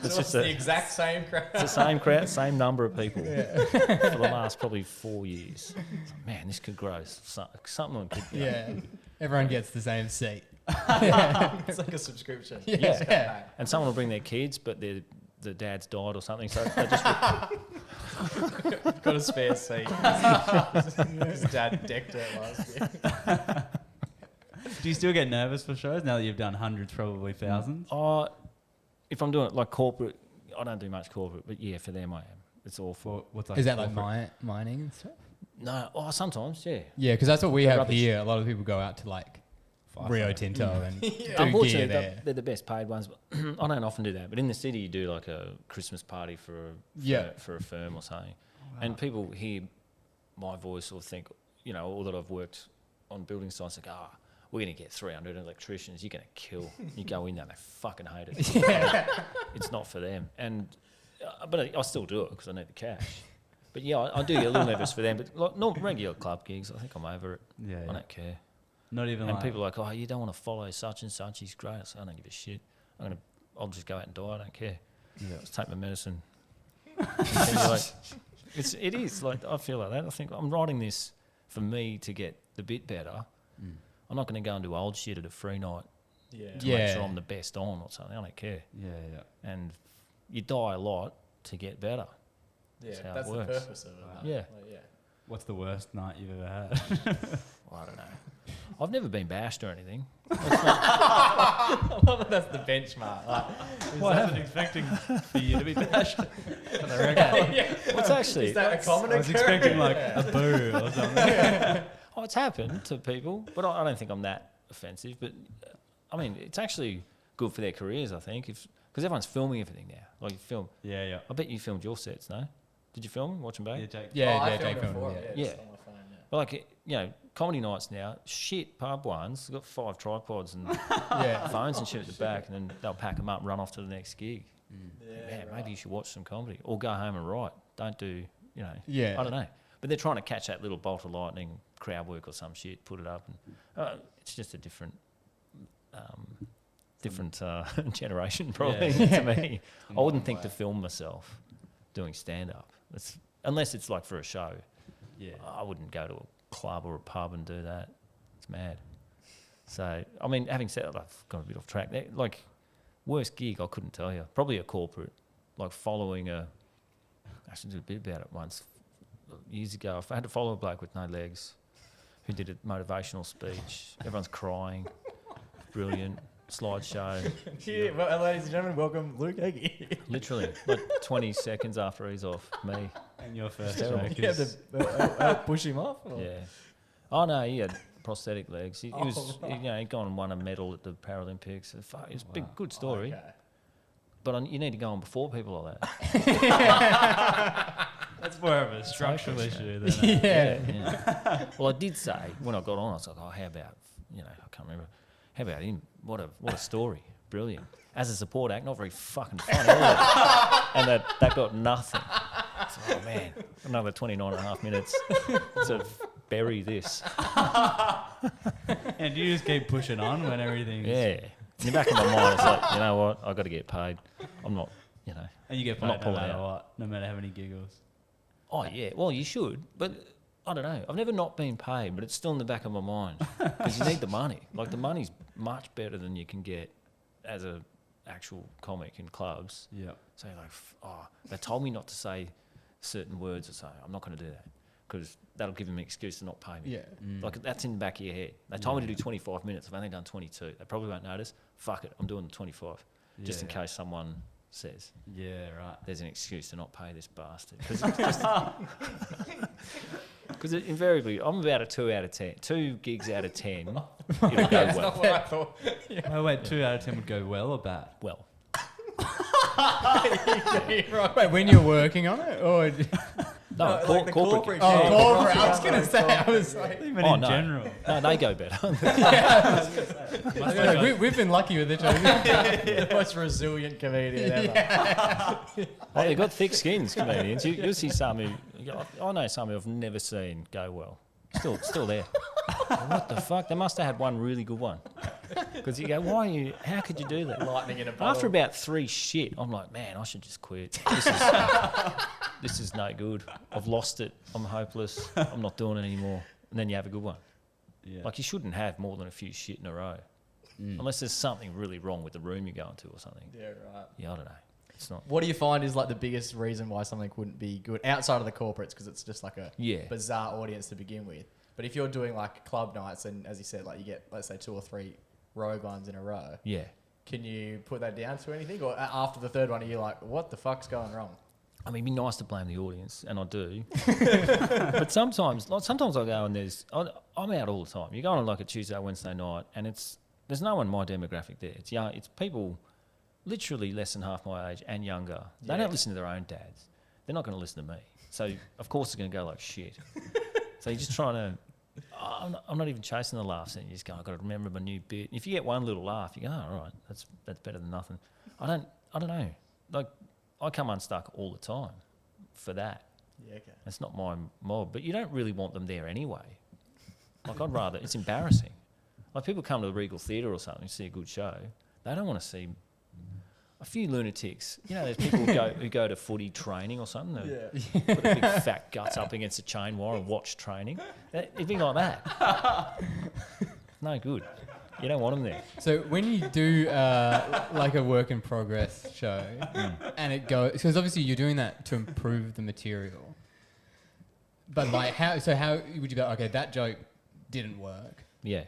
Speaker 1: It's just the exact same crowd.
Speaker 4: It's the same crowd, same number of people for the last probably 4 years. It's like, man, this could grow. Something could.
Speaker 2: Yeah. Everyone gets the same seat.
Speaker 1: It's like a subscription.
Speaker 2: Yeah.
Speaker 4: And someone will bring their kids, but the dad's died or something, so they just
Speaker 1: Got a spare seat. His dad decked it last year.
Speaker 3: Do you still get nervous for shows now that you've done hundreds, probably thousands?
Speaker 4: if I'm doing it like corporate, I don't do much corporate, but yeah, for them I am. It's awful.
Speaker 3: What's like
Speaker 2: Is that like
Speaker 3: corporate?
Speaker 2: mining and stuff?
Speaker 4: No, sometimes, yeah.
Speaker 2: Yeah, because that's what we have
Speaker 4: Rubbish.
Speaker 2: here. A lot of people go out to like Rio Tinto and do gear
Speaker 4: Unfortunately,
Speaker 2: there.
Speaker 4: they're the best paid ones. But I don't often do that. But in the city, you do like a Christmas party for a firm or something. And people here my voice or think, or that I've worked on building sites, like, we're going to get 300 electricians, you're going to kill. You go in there and they fucking hate it. It's not for them. But I still do it because I need the cash. But yeah, I do get a little nervous for them. But like, not regular club gigs, I think I'm over it.
Speaker 3: Yeah,
Speaker 4: I don't care.
Speaker 3: Not even
Speaker 4: and
Speaker 3: like...
Speaker 4: people are like, oh, you don't want to follow such and such, he's great. I say, I don't give a shit. I'll just go out and die, I don't care.
Speaker 3: Yeah.
Speaker 4: Just take my medicine. It is, like, I feel like that. I think I'm writing this for me to get the bit better. I'm not going to go and do old shit at a free night to make sure I'm the best on or something. I don't care.
Speaker 3: Yeah.
Speaker 4: And you die a lot to get better.
Speaker 1: Yeah,
Speaker 4: that's
Speaker 1: the purpose of it.
Speaker 4: Yeah.
Speaker 3: What's the worst night you've ever had?
Speaker 4: Well, I don't know. I've never been bashed or anything.
Speaker 1: That's the benchmark. Like,
Speaker 3: I wasn't expecting for you to be bashed.
Speaker 4: What's actually...
Speaker 1: Is that a common
Speaker 3: I was expecting like a boo or something.
Speaker 4: Oh, it's happened to people, but I don't think I'm that offensive. But I mean, it's actually good for their careers, I think, because everyone's filming everything now. Like you film.
Speaker 3: Yeah.
Speaker 4: I bet you filmed your sets, no? Did you film them? Watch them back?
Speaker 3: Yeah, Jake.
Speaker 2: Jake filmed
Speaker 1: before,
Speaker 2: it,
Speaker 4: Yeah.
Speaker 1: It's on my phone,
Speaker 4: But like, comedy nights now, shit pub ones, they've got 5 tripods and phones and shit at the back, and then they'll pack them up and run off to the next gig. Maybe you should watch some comedy or go home and write. Don't do, I don't know. But they're trying to catch that little bolt of lightning, crowd work or some shit, put it up. And it's just a different generation probably to me. I wouldn't think to film myself doing stand-up. Unless it's like for a show.
Speaker 3: Yeah.
Speaker 4: I wouldn't go to a club or a pub and do that. It's mad. So, I mean, having said that, I've gone a bit off track. Like, worst gig, I couldn't tell you. Probably a corporate. Like following I actually did a bit about it once. Years ago, I had to follow a bloke with no legs who did a motivational speech. Everyone's crying. Brilliant. Slideshow.
Speaker 1: Well, ladies and gentlemen, welcome Luke Heggie.
Speaker 4: Literally, like 20 seconds after he's off me.
Speaker 3: And your first
Speaker 4: terrible.
Speaker 3: joke
Speaker 1: You had
Speaker 3: is...
Speaker 1: to push him off? Or?
Speaker 4: Yeah. Oh, no, he had prosthetic legs. He was,
Speaker 1: right.
Speaker 4: he'd gone and won a medal at the Paralympics. It's a big, good story.
Speaker 1: Okay.
Speaker 4: But you need to go on before people like that.
Speaker 3: That's more of a structural issue than
Speaker 4: Yeah. Well, I did say when I got on, I was like, oh, how about, I can't remember. How about him? What a story. Brilliant. As a support act, not very fucking funny. And that got nothing. So, oh, man, another 29 and a half minutes to bury this.
Speaker 3: And you just keep pushing on when everything's...
Speaker 4: Yeah. In the back of my mind, it's like, you know what? I've got to get paid. I'm not,
Speaker 3: And you get
Speaker 4: I'm
Speaker 3: paid
Speaker 4: not
Speaker 3: no
Speaker 4: pulling
Speaker 3: matter
Speaker 4: out.
Speaker 3: what, no matter how many giggles.
Speaker 4: Oh, yeah. Well, you should. But I don't know. I've never not been paid, but it's still in the back of my mind. Because you need the money. Like, the money's much better than you can get as a actual comic in clubs.
Speaker 3: Yeah.
Speaker 4: So you're like, they told me not to say certain words, or so I'm not going to do that. Because that'll give them an excuse to not pay me.
Speaker 2: Yeah.
Speaker 4: Like, that's in the back of your head. They told me to do 25 minutes. I've only done 22. They probably won't notice. Fuck it. I'm doing the 25. Just in case someone says.
Speaker 3: Yeah, right.
Speaker 4: There's an excuse to not pay this bastard. Because invariably, I'm about a 2 out of 10. 2 gigs out of 10, it'll go
Speaker 1: That's
Speaker 4: well.
Speaker 1: not what I thought.
Speaker 3: Oh, wait, 2 out of 10 would go well or bad?
Speaker 4: Well,
Speaker 2: Wait, when you're working on it, or
Speaker 4: no,
Speaker 1: like the
Speaker 4: corporate.
Speaker 1: corporate
Speaker 2: oh,
Speaker 1: gig.
Speaker 2: corporate? I was gonna say, I was like,
Speaker 3: Even
Speaker 4: Oh,
Speaker 3: in
Speaker 4: no.
Speaker 3: general.
Speaker 4: No, they go better.
Speaker 2: we've been lucky with it.
Speaker 1: The most resilient comedian ever.
Speaker 4: Oh, they've got thick skins, comedians. You'll see some who... I know some who I've never seen go well. Still there. What the fuck? They must have had one really good one. Because you go, how could you do that?
Speaker 1: Lightning in a bottle.
Speaker 4: After about 3 shit, I'm like, man, I should just quit. This is no good. I've lost it. I'm hopeless. I'm not doing it anymore. And then you have a good one.
Speaker 3: Yeah.
Speaker 4: Like, you shouldn't have more than a few shit in a row. Unless there's something really wrong with the room you're going to or something.
Speaker 1: Yeah, right.
Speaker 4: Yeah, I don't know. It's not.
Speaker 1: What do you find is like the biggest reason why something wouldn't be good outside of the corporates? Because it's just like a bizarre audience to begin with. But if you're doing like club nights and, as you said, like you get, let's say, 2 or 3 rogue ones in a row. Yeah. Can you put that down to anything? Or after the 3rd one, are you like, what the fuck's going wrong?
Speaker 4: I mean, it'd be nice to blame the audience, and I do. But sometimes I go and I'm out all the time. You go on like a Tuesday, Wednesday night, and there's no one my demographic there. It's young. It's people literally less than half my age and younger. They don't listen to their own dads. They're not going to listen to me. So, of course, it's going to go like shit. So you're just trying to... I'm not even chasing the laughs. And you just go, I've got to remember my new bit. If you get one little laugh, you go, oh, all right, that's better than nothing. I don't know. Like, I come unstuck all the time for that.
Speaker 1: Yeah, okay.
Speaker 4: It's not my mob, but you don't really want them there anyway. Like, I'd rather... It's embarrassing. Like, people come to the Regal Theatre or something, see a good show. They don't want to see a few lunatics. You know, there's people who go to footy training or something. Put their big fat guts up against a chain wire and watch training. Anything like that. No good. You don't want them there.
Speaker 2: So when you do like a work in progress show, and it goes, because obviously you're doing that to improve the material. But like, how would you go? Okay, that joke didn't work.
Speaker 4: Yeah.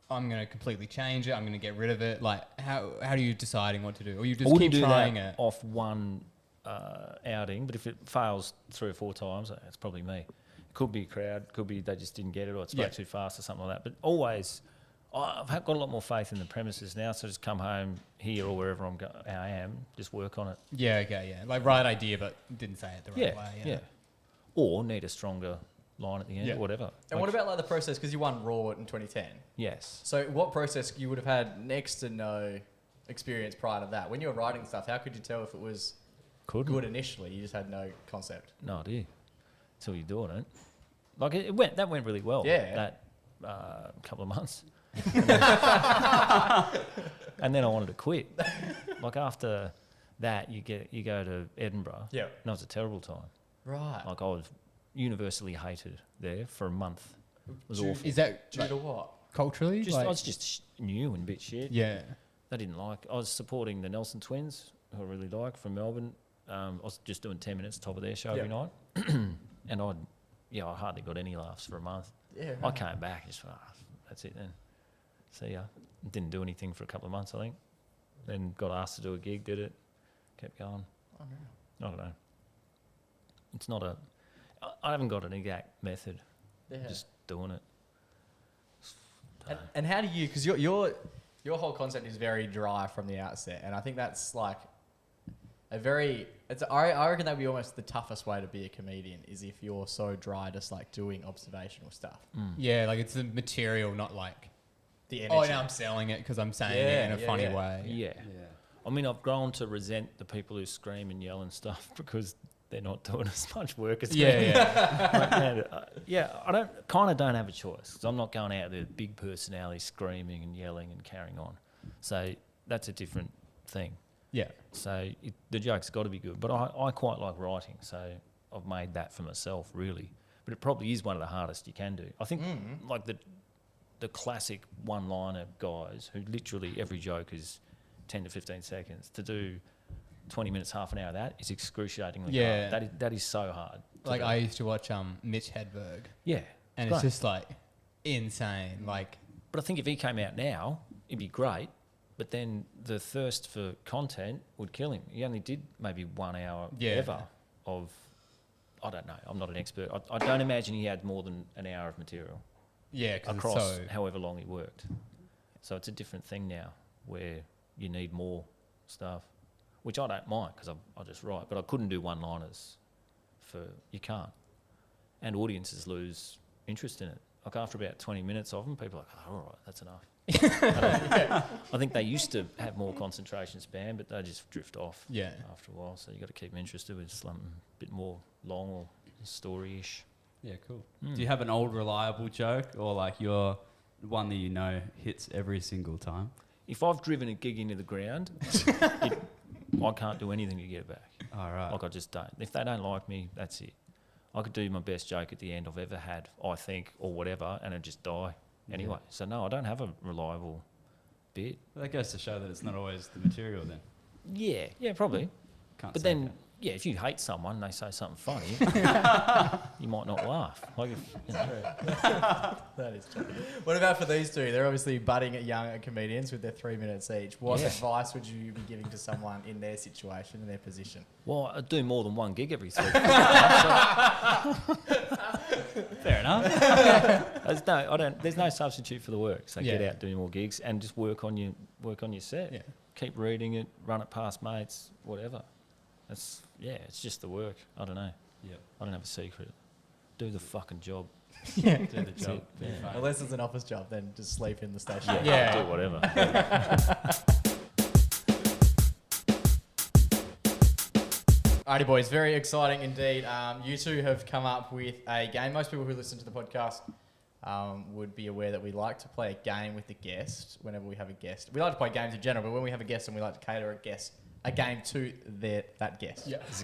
Speaker 2: I'm going to completely change it. I'm going to get rid of it. Like, how are you deciding what to do? Or you
Speaker 4: I
Speaker 2: just
Speaker 4: wouldn't
Speaker 2: keep
Speaker 4: do
Speaker 2: trying
Speaker 4: that
Speaker 2: it?
Speaker 4: off one outing, but if it fails 3 or 4 times, it's probably me. It could be a crowd, could be they just didn't get it or it spoke too fast or something like that. But always, I've got a lot more faith in the premises now, so just come home here or wherever I am, just work on it.
Speaker 2: Yeah, okay, yeah. Like, right idea, but didn't say it the right way.
Speaker 4: Yeah. Or need a stronger line at the end, or whatever.
Speaker 1: And what about like the process? Because you won Raw in 2010.
Speaker 4: Yes.
Speaker 1: So what process you would have had next to no experience prior to that? When you were writing stuff, how could you tell if it was good initially? You just had no concept.
Speaker 4: No idea until you're doing it. Like that went really well.
Speaker 1: Yeah.
Speaker 4: That couple of months. And then I wanted to quit. Like after that, you go to Edinburgh.
Speaker 1: Yeah.
Speaker 4: And it was a terrible time.
Speaker 1: Right.
Speaker 4: Like I was universally hated there for a month. It was awful.
Speaker 2: Is that
Speaker 1: Due to what?
Speaker 2: culturally?
Speaker 4: I was just new and a bit shit.
Speaker 2: Yeah.
Speaker 4: They didn't like. I was supporting the Nelson Twins, who I really like, from Melbourne. I was just doing 10 minutes top of their show every night, and I hardly got any laughs for a month.
Speaker 1: Yeah. Right.
Speaker 4: I came back and just that's it then. See ya. Didn't do anything for a couple of months, I think. Then got asked to do a gig, did it, kept going.
Speaker 1: Oh, no.
Speaker 4: I don't know. It's not I haven't got an exact method.
Speaker 1: Yeah.
Speaker 4: Just doing it.
Speaker 1: And how do you? Because your whole concept is very dry from the outset, and I think that's like a very. I reckon that would be almost the toughest way to be a comedian is if you're so dry, just like doing observational stuff.
Speaker 2: Yeah, like it's the material, not like,
Speaker 1: The energy.
Speaker 2: oh, now I'm selling it because I'm saying it in a funny way.
Speaker 4: Yeah. I mean, I've grown to resent the people who scream and yell and stuff because they're not doing as much work as me. I don't have a choice because I'm not going out there with big personality screaming and yelling and carrying on. So that's a different thing.
Speaker 2: Yeah.
Speaker 4: So the joke's got to be good. But I quite like writing, so I've made that for myself, really. But it probably is one of the hardest you can do. I think like the classic one-liner guys who literally every joke is 10 to 15 seconds, to do 20 minutes, half an hour of that is excruciatingly hard. That is so hard.
Speaker 2: Like I used to watch Mitch Hedberg.
Speaker 4: Yeah.
Speaker 2: And it's just like insane. Like,
Speaker 4: but I think if he came out now, it'd be great. But then the thirst for content would kill him. He only did maybe 1 hour ever of, I don't know, I'm not an expert. I don't imagine he had more than an hour of material.
Speaker 2: Yeah,
Speaker 4: across however long he worked. So it's a different thing now where you need more stuff, which I don't mind because I just write. But I couldn't do one-liners you can't. And audiences lose interest in it. Like after about 20 minutes of them, people are like, oh, all right, that's enough. I think they used to have more concentration span, but they just drift off after a while. So you got to keep them interested with something a bit more long or story-ish.
Speaker 3: Yeah, cool. Do you have an old reliable joke or like your one that you know hits every single time?
Speaker 4: If I've driven a gig into the ground, I can't do anything to get it back.
Speaker 3: All right.
Speaker 4: Like I just don't. If they don't like me, that's it. I could do my best joke at the end I've ever had, I think, or whatever, and it'd just die anyway. So no, I don't have a reliable bit.
Speaker 3: Well, that goes to show that it's not always the material then.
Speaker 4: Yeah, probably.
Speaker 3: Can't
Speaker 4: but
Speaker 3: say
Speaker 4: then,
Speaker 3: that.
Speaker 4: yeah, if you hate someone and they say something funny, you might not laugh. Like if,
Speaker 1: That is true. What about for these two? They're obviously budding at young comedians with their 3 minutes each. What advice would you be giving to someone in their situation, in their position?
Speaker 4: Well, I do more than one gig every 3
Speaker 3: Fair enough.
Speaker 4: There's no substitute for the work. So get out, do more gigs, and just work on your set.
Speaker 2: Yeah.
Speaker 4: Keep reading it, run it past mates, whatever. It's just the work. I don't know.
Speaker 3: Yep.
Speaker 4: I don't have a secret. Do the fucking job.
Speaker 2: Yeah.
Speaker 3: Do the job.
Speaker 4: Yeah.
Speaker 3: Fine.
Speaker 1: Unless it's an office job, then just sleep in the station.
Speaker 2: Yeah.
Speaker 4: Do whatever.
Speaker 1: Alrighty, boys, very exciting indeed. You two have come up with a game. Most people who listen to the podcast would be aware that we like to play a game with the guest whenever we have a guest. We like to play games in general, but when we have a guest, and we like to cater a game to that guest.
Speaker 2: Yeah.
Speaker 4: It's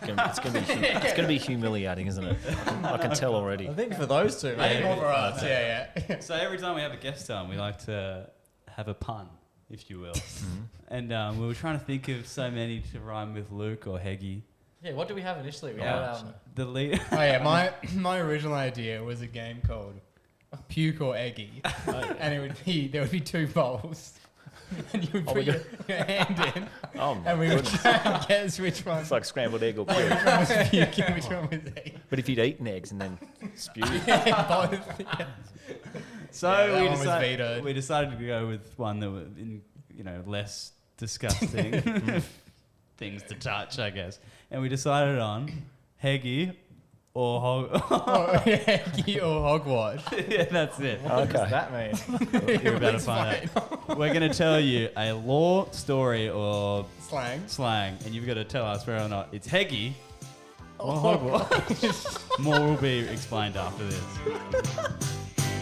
Speaker 4: gonna be humiliating, isn't it? I can tell already.
Speaker 1: I think for those two, maybe
Speaker 3: Yeah.
Speaker 1: more for us. Yeah.
Speaker 3: So every time we have a guest on, we like to have a pun, if you will. And we were trying to think of so many to rhyme with Luke or Heggie.
Speaker 1: Yeah, what do we have initially? We
Speaker 3: Yeah.
Speaker 1: had
Speaker 3: The lead.
Speaker 2: Oh yeah, my original idea was a game called Puke or Eggy, and there would be two bowls, and you would put your hand in,
Speaker 4: Oh my
Speaker 2: and we would
Speaker 4: goodness.
Speaker 2: try and guess which one.
Speaker 4: It's like scrambled egg or
Speaker 2: Which
Speaker 4: puke.
Speaker 2: one was puke and which one was egg.
Speaker 4: But if you'd eaten eggs and then spewed,
Speaker 2: Both. Yeah.
Speaker 3: So
Speaker 2: Yeah, that
Speaker 3: we,
Speaker 2: one was vetoed.
Speaker 3: we decided to go with one that was less disgusting things to touch, I guess. And we decided on Heggie or
Speaker 2: Eggy or hogwash.
Speaker 3: Yeah, that's it.
Speaker 1: what does
Speaker 4: Okay.
Speaker 1: that mean?
Speaker 3: You're about to find out. We're going to tell you a law, story, or
Speaker 2: Slang.
Speaker 3: and you've got to tell us whether or not it's Heggie or hogwash. More will be explained after this.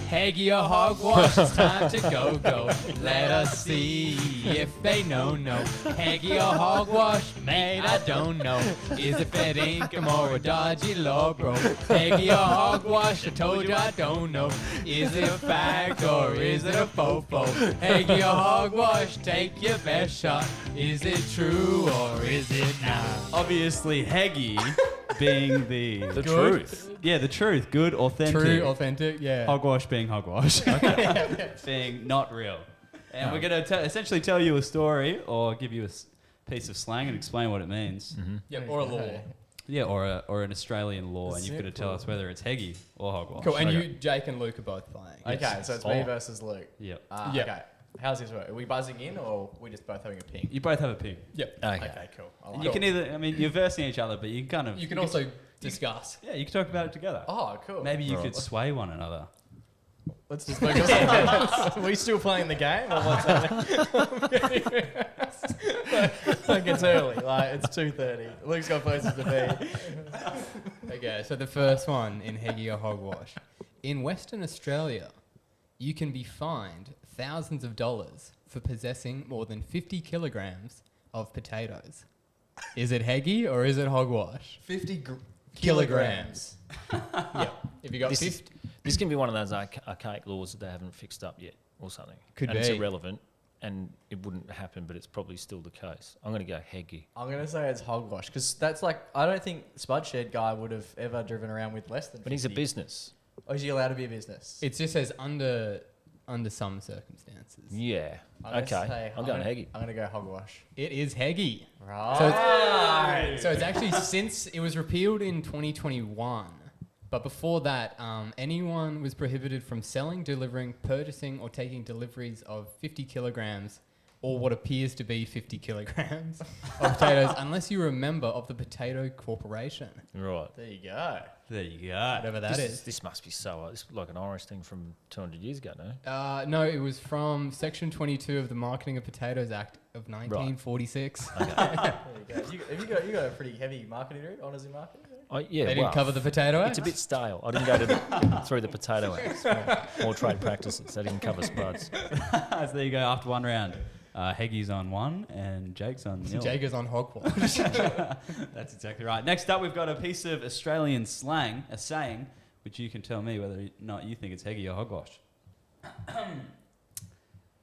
Speaker 2: Heggy or hogwash, it's time to go. Let us see if they know. Heggy or hogwash, mate, I don't know. Is it fed income or a dodgy law, bro? Heggy or hogwash, I told you I don't know. Is it a fact or is it a fofo? Heggy or hogwash, take your best shot. Is it true or is it not?
Speaker 3: Obviously, Heggie being the
Speaker 4: the
Speaker 2: Good.
Speaker 4: truth.
Speaker 3: yeah, the truth, good, authentic.
Speaker 2: True, authentic, yeah.
Speaker 3: Hogwash being hogwash. Being not real. And we're going to essentially tell you a story or give you a piece of slang and explain what it means.
Speaker 2: Yep, or a law.
Speaker 3: Yeah, or an Australian law, and you've got to tell
Speaker 1: Simple.
Speaker 3: us whether it's Heggie or hogwash.
Speaker 2: Cool, and
Speaker 3: Okay.
Speaker 2: you, Jake and Luke are both playing.
Speaker 1: Okay, so it's me versus Luke.
Speaker 3: Yep.
Speaker 2: Yeah.
Speaker 1: Okay. How's this work? Are we buzzing in or are we just both having a ping?
Speaker 3: You both have a ping.
Speaker 2: Yep.
Speaker 4: Okay.
Speaker 1: Okay, cool. I
Speaker 3: And
Speaker 1: like
Speaker 3: you
Speaker 1: it.
Speaker 3: can either, I mean, you're versing each other, but you can kind of...
Speaker 2: You can also discuss.
Speaker 3: Yeah, you can talk about it together.
Speaker 1: Oh, cool.
Speaker 3: Maybe you
Speaker 4: Right.
Speaker 3: could sway one another.
Speaker 1: Let's just focus on that. Are we still playing the game or what's happening? Like it's early. Like it's 2:30. Luke's got places to be.
Speaker 2: Okay, so the first one in Heggie or hogwash. In Western Australia, you can be fined thousands of dollars for possessing more than 50 kilograms of potatoes. Is it Heggie or is it hogwash?
Speaker 1: 50
Speaker 2: Kilograms. Yep. If you got
Speaker 4: This
Speaker 2: 50,
Speaker 4: This can be one of those archaic laws that they haven't fixed up yet, or something.
Speaker 2: Could
Speaker 4: and it's
Speaker 2: be.
Speaker 4: irrelevant, and it wouldn't happen, but it's probably still the case. I'm going to go Heggie.
Speaker 1: I'm gonna say it's hogwash because that's like I don't think Spudshed guy would have ever driven around with less than. 50.
Speaker 4: But he's a business.
Speaker 1: Or is he allowed to be a business?
Speaker 2: it just says under some circumstances.
Speaker 4: Yeah.
Speaker 1: I'm gonna
Speaker 4: Okay.
Speaker 1: say-
Speaker 4: I'm going Heggie.
Speaker 1: I'm gonna go hogwash.
Speaker 2: It is Heggie.
Speaker 1: Right.
Speaker 2: So it's actually since it was repealed in 2021, but before that, anyone was prohibited from selling, delivering, purchasing, or taking deliveries of 50 kilograms or what appears to be 50 kilograms of potatoes, unless you're a member of the Potato Corporation,
Speaker 4: Right.
Speaker 1: There you go.
Speaker 3: There you go.
Speaker 2: whatever that is.
Speaker 4: This must be so. This is like an Irish thing from 200 years ago, no?
Speaker 2: No, it was from Section 22 of the Marketing of Potatoes Act of 1946.
Speaker 1: There you go. You got a pretty heavy marketing route, honours in marketing.
Speaker 4: Yeah.
Speaker 2: They didn't cover the Potato Act?
Speaker 4: It's a bit stale. I didn't go to through the potato acts. More trade practices. They didn't cover spuds.
Speaker 3: So there you go. After one round, Heggie's on 1 and Jake's on 0.
Speaker 2: Jake is on hogwash.
Speaker 3: That's exactly right. Next up, we've got a piece of Australian slang, a saying, which you can tell me whether or not you think it's Heggie or hogwash.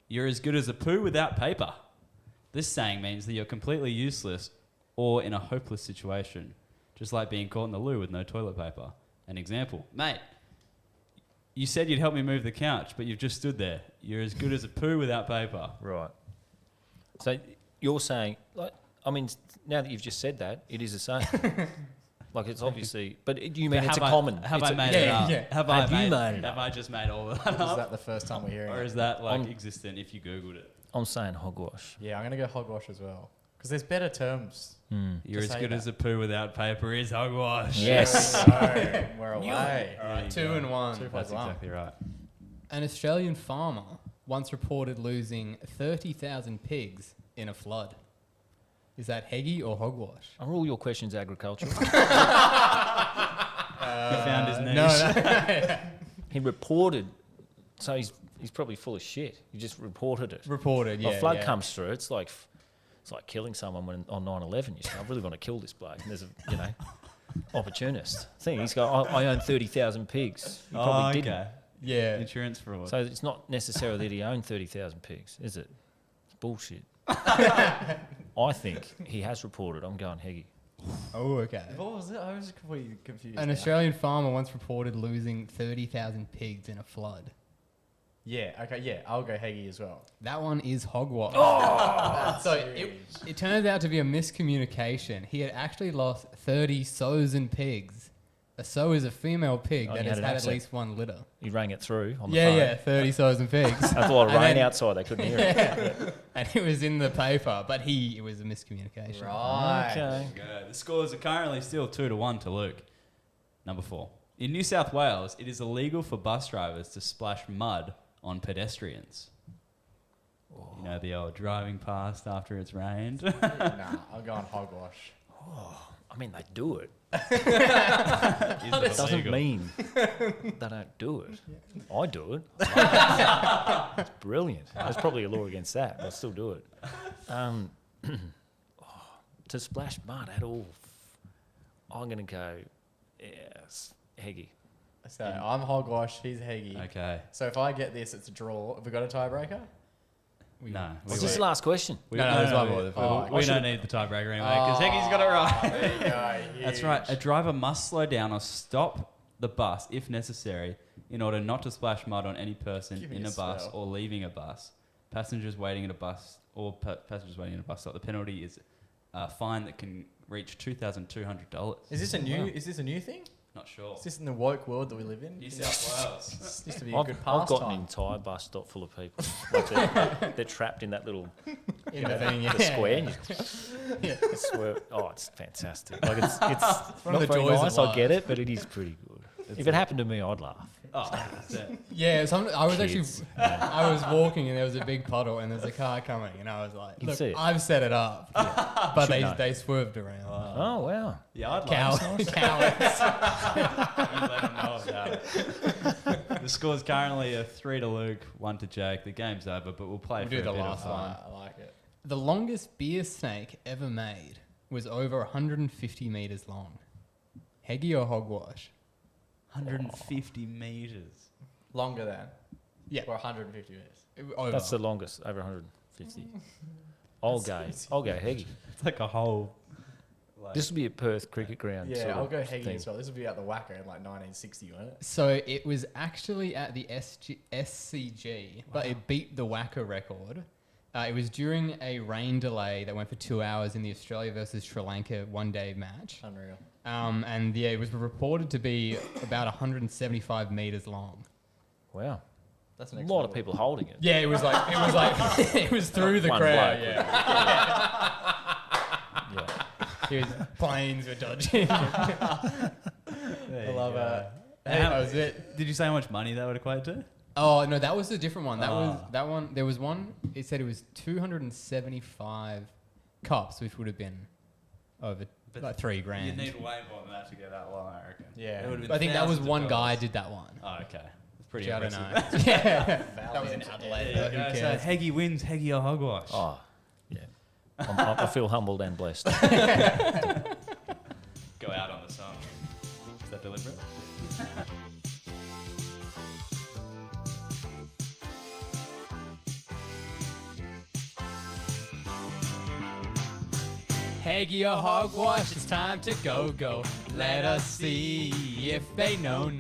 Speaker 3: You're as good as a poo without paper. This saying means that you're completely useless or in a hopeless situation, just like being caught in the loo with no toilet paper. An example, mate, you said you'd help me move the couch, but you've just stood there. You're as good as a poo without paper.
Speaker 4: Right. So you're saying, like, I mean, now that you've just said that, it is a saying. Like it's obviously, but you mean it's a common?
Speaker 3: Have
Speaker 4: it's
Speaker 3: I
Speaker 4: a-
Speaker 3: made
Speaker 2: yeah,
Speaker 3: it up?
Speaker 2: yeah.
Speaker 3: Have
Speaker 4: Have
Speaker 3: I
Speaker 4: you
Speaker 3: made
Speaker 4: made it
Speaker 3: Have
Speaker 4: up?
Speaker 3: I just made all of that
Speaker 1: Is
Speaker 3: up?
Speaker 1: that the first time we're hearing
Speaker 3: Or
Speaker 1: it?
Speaker 3: is that like existent if you Googled it?
Speaker 4: I'm saying hogwash.
Speaker 1: Yeah, I'm gonna go hogwash as well. Because there's better terms.
Speaker 3: You're
Speaker 1: To
Speaker 3: as
Speaker 1: say
Speaker 3: good
Speaker 1: that.
Speaker 3: as a poo without paper is hogwash.
Speaker 4: Yes.
Speaker 1: So, we're away.
Speaker 3: There
Speaker 2: Alright,
Speaker 3: you
Speaker 2: 2
Speaker 3: go.
Speaker 2: and 1.
Speaker 3: That's exactly right.
Speaker 2: An Australian farmer once reported losing 30,000 pigs in a flood. Is that Heggie or hogwash?
Speaker 4: Are all your questions agricultural?
Speaker 3: He found his niche.
Speaker 2: No.
Speaker 4: He reported, so he's probably full of shit. He just reported it.
Speaker 2: Reported, yeah.
Speaker 4: A flood
Speaker 2: yeah.
Speaker 4: comes through. It's like killing someone when on 9/11. You say, I really want to kill this bloke. And there's a opportunist thing. He's got, I own 30,000 pigs. He probably didn't.
Speaker 3: Okay.
Speaker 2: Yeah.
Speaker 3: Insurance fraud.
Speaker 4: So it's not necessarily that he owned 30,000 pigs, is it? It's bullshit. I think he has reported. I'm going Heggie.
Speaker 2: Oh, okay.
Speaker 1: What was it? I was completely confused.
Speaker 2: An
Speaker 1: now.
Speaker 2: Australian farmer once reported losing 30,000 pigs in a flood.
Speaker 1: Yeah, okay, yeah. I'll go Heggie as well.
Speaker 2: That one is hogwash.
Speaker 1: That's
Speaker 2: So
Speaker 1: huge.
Speaker 2: it turns out to be a miscommunication. He had actually lost 30 sows and pigs. A sow is a female pig
Speaker 4: Oh,
Speaker 2: that
Speaker 4: you
Speaker 2: has
Speaker 4: had an
Speaker 2: had at
Speaker 4: accent.
Speaker 2: least one litter.
Speaker 4: He rang it through on the
Speaker 2: Yeah,
Speaker 4: phone.
Speaker 2: yeah, 30 sows and pigs.
Speaker 4: That's a lot of
Speaker 2: And
Speaker 4: rain
Speaker 2: then-
Speaker 4: outside. They couldn't hear it.
Speaker 2: Yeah. And it was in the paper, but it was a miscommunication.
Speaker 1: Right.
Speaker 4: Okay.
Speaker 3: Go. The scores are currently still 2-1 to Luke. Number 4. In New South Wales, it is illegal for bus drivers to splash mud on pedestrians. You know, the old driving past after it's rained.
Speaker 1: Nah, I'm going hogwash.
Speaker 4: I mean, they do it.
Speaker 3: Is
Speaker 4: It
Speaker 3: it
Speaker 4: doesn't
Speaker 3: illegal?
Speaker 4: mean they don't do it. I do it. It's brilliant. There's probably a law against that, but I still do it. To splash mud at all, I'm going to go, yes, Heggie.
Speaker 1: So I'm hogwash, he's Heggie.
Speaker 3: Okay.
Speaker 1: So if I get this, it's a draw. Have we got a tiebreaker?
Speaker 3: No.
Speaker 4: What's this last question?
Speaker 2: No, there's one more.
Speaker 1: Oh,
Speaker 3: We don't need the tiebreaker anyway, because Heggie's got it right.
Speaker 1: There you go.
Speaker 3: That's right. A driver must slow down or stop the bus if necessary in order not to splash mud on any person
Speaker 1: Give me
Speaker 3: in
Speaker 1: a
Speaker 3: a bus
Speaker 1: spell.
Speaker 3: or leaving a bus. Passengers waiting at a bus or passengers waiting at a bus stop. The penalty is a fine that can reach $2,200.
Speaker 1: Is this a new? Is this a new thing?
Speaker 3: Not sure.
Speaker 1: Is this in the woke world that we live in?
Speaker 3: New South Wales.
Speaker 1: This used to be a
Speaker 4: I've
Speaker 1: good
Speaker 4: got an
Speaker 1: pastime.
Speaker 4: entire bus stop full of people. Like they're trapped in that little
Speaker 2: In the thing, yeah.
Speaker 4: the square. And I swear, it's fantastic. Like it's
Speaker 2: one of
Speaker 4: not
Speaker 2: the
Speaker 4: very
Speaker 2: joys of
Speaker 4: nice. I
Speaker 2: life.
Speaker 4: get it, but it is pretty good. If it happened to me, I'd laugh.
Speaker 3: Oh, that's it.
Speaker 2: Yeah, I was
Speaker 4: Kids.
Speaker 2: actually, I was walking and there was a big puddle and there's a car coming and I was like,
Speaker 4: You can
Speaker 2: look,
Speaker 4: see it.
Speaker 2: I've set it up. But
Speaker 4: Should know.
Speaker 2: they swerved around.
Speaker 4: Oh wow!
Speaker 3: Yeah, I'd like
Speaker 2: Cowards.
Speaker 3: You let them know about it. The score's currently a 3 to Luke, 1 to Jake. The game's over, but we'll play
Speaker 2: We'll
Speaker 3: for
Speaker 2: do
Speaker 3: a
Speaker 2: the
Speaker 3: bit
Speaker 2: last
Speaker 3: of
Speaker 2: one.
Speaker 3: fun.
Speaker 1: I like it.
Speaker 2: The longest beer snake ever made was over 150 meters long. Heggie or hogwash?
Speaker 3: 150 meters.
Speaker 1: Longer than.
Speaker 2: Yeah.
Speaker 1: Or 150 minutes.
Speaker 2: Over.
Speaker 4: That's the longest, over 150. I'll go Heggie.
Speaker 3: It's like a whole. Like,
Speaker 4: This would be a Perth cricket ground.
Speaker 1: Yeah,
Speaker 4: sort
Speaker 1: I'll
Speaker 4: of
Speaker 1: go Heggie
Speaker 4: thing.
Speaker 1: as well. This would be at the Wacker in like 1960, wasn't it?
Speaker 2: So it was actually at the SCG, but it beat the Wacker record. It was during a rain delay that went for 2 hours in the Australia versus Sri Lanka one-day match.
Speaker 1: Unreal.
Speaker 2: And yeah, it was reported to be about 175 meters long.
Speaker 4: Wow,
Speaker 1: That's
Speaker 4: a
Speaker 1: next
Speaker 4: lot
Speaker 1: level.
Speaker 4: of people holding it.
Speaker 2: Yeah, it was like it was through the
Speaker 4: One
Speaker 2: crowd.
Speaker 4: bloke.
Speaker 2: Yeah,
Speaker 4: Yeah.
Speaker 2: it was, planes were dodging.
Speaker 1: I love it.
Speaker 2: That was it.
Speaker 3: Did you say how much money that would equate to?
Speaker 2: Oh no, that was a different one. That was
Speaker 3: Ah.
Speaker 2: that one. There was one. It said it was 275 cups, which would have been over
Speaker 3: But
Speaker 2: like $3
Speaker 3: You
Speaker 2: grand.
Speaker 3: need way more than that to get that long, I reckon.
Speaker 1: Yeah.
Speaker 3: It would've been
Speaker 2: I think that was
Speaker 3: thousands of
Speaker 2: one guy
Speaker 3: dollars.
Speaker 2: did that one.
Speaker 3: Oh, okay. That's pretty
Speaker 2: Which I don't
Speaker 3: impressive.
Speaker 2: know. Yeah, that was in
Speaker 3: There
Speaker 2: Adelaide.
Speaker 3: you
Speaker 2: But
Speaker 3: go.
Speaker 2: who
Speaker 3: So
Speaker 2: cares?
Speaker 3: Heggie wins, Heggie or hogwash.
Speaker 4: Oh, yeah. I feel humbled and blessed.
Speaker 3: Go out on the song. Is that deliberate?
Speaker 2: Heggie or hogwash, it's time to go. Let us see if they know.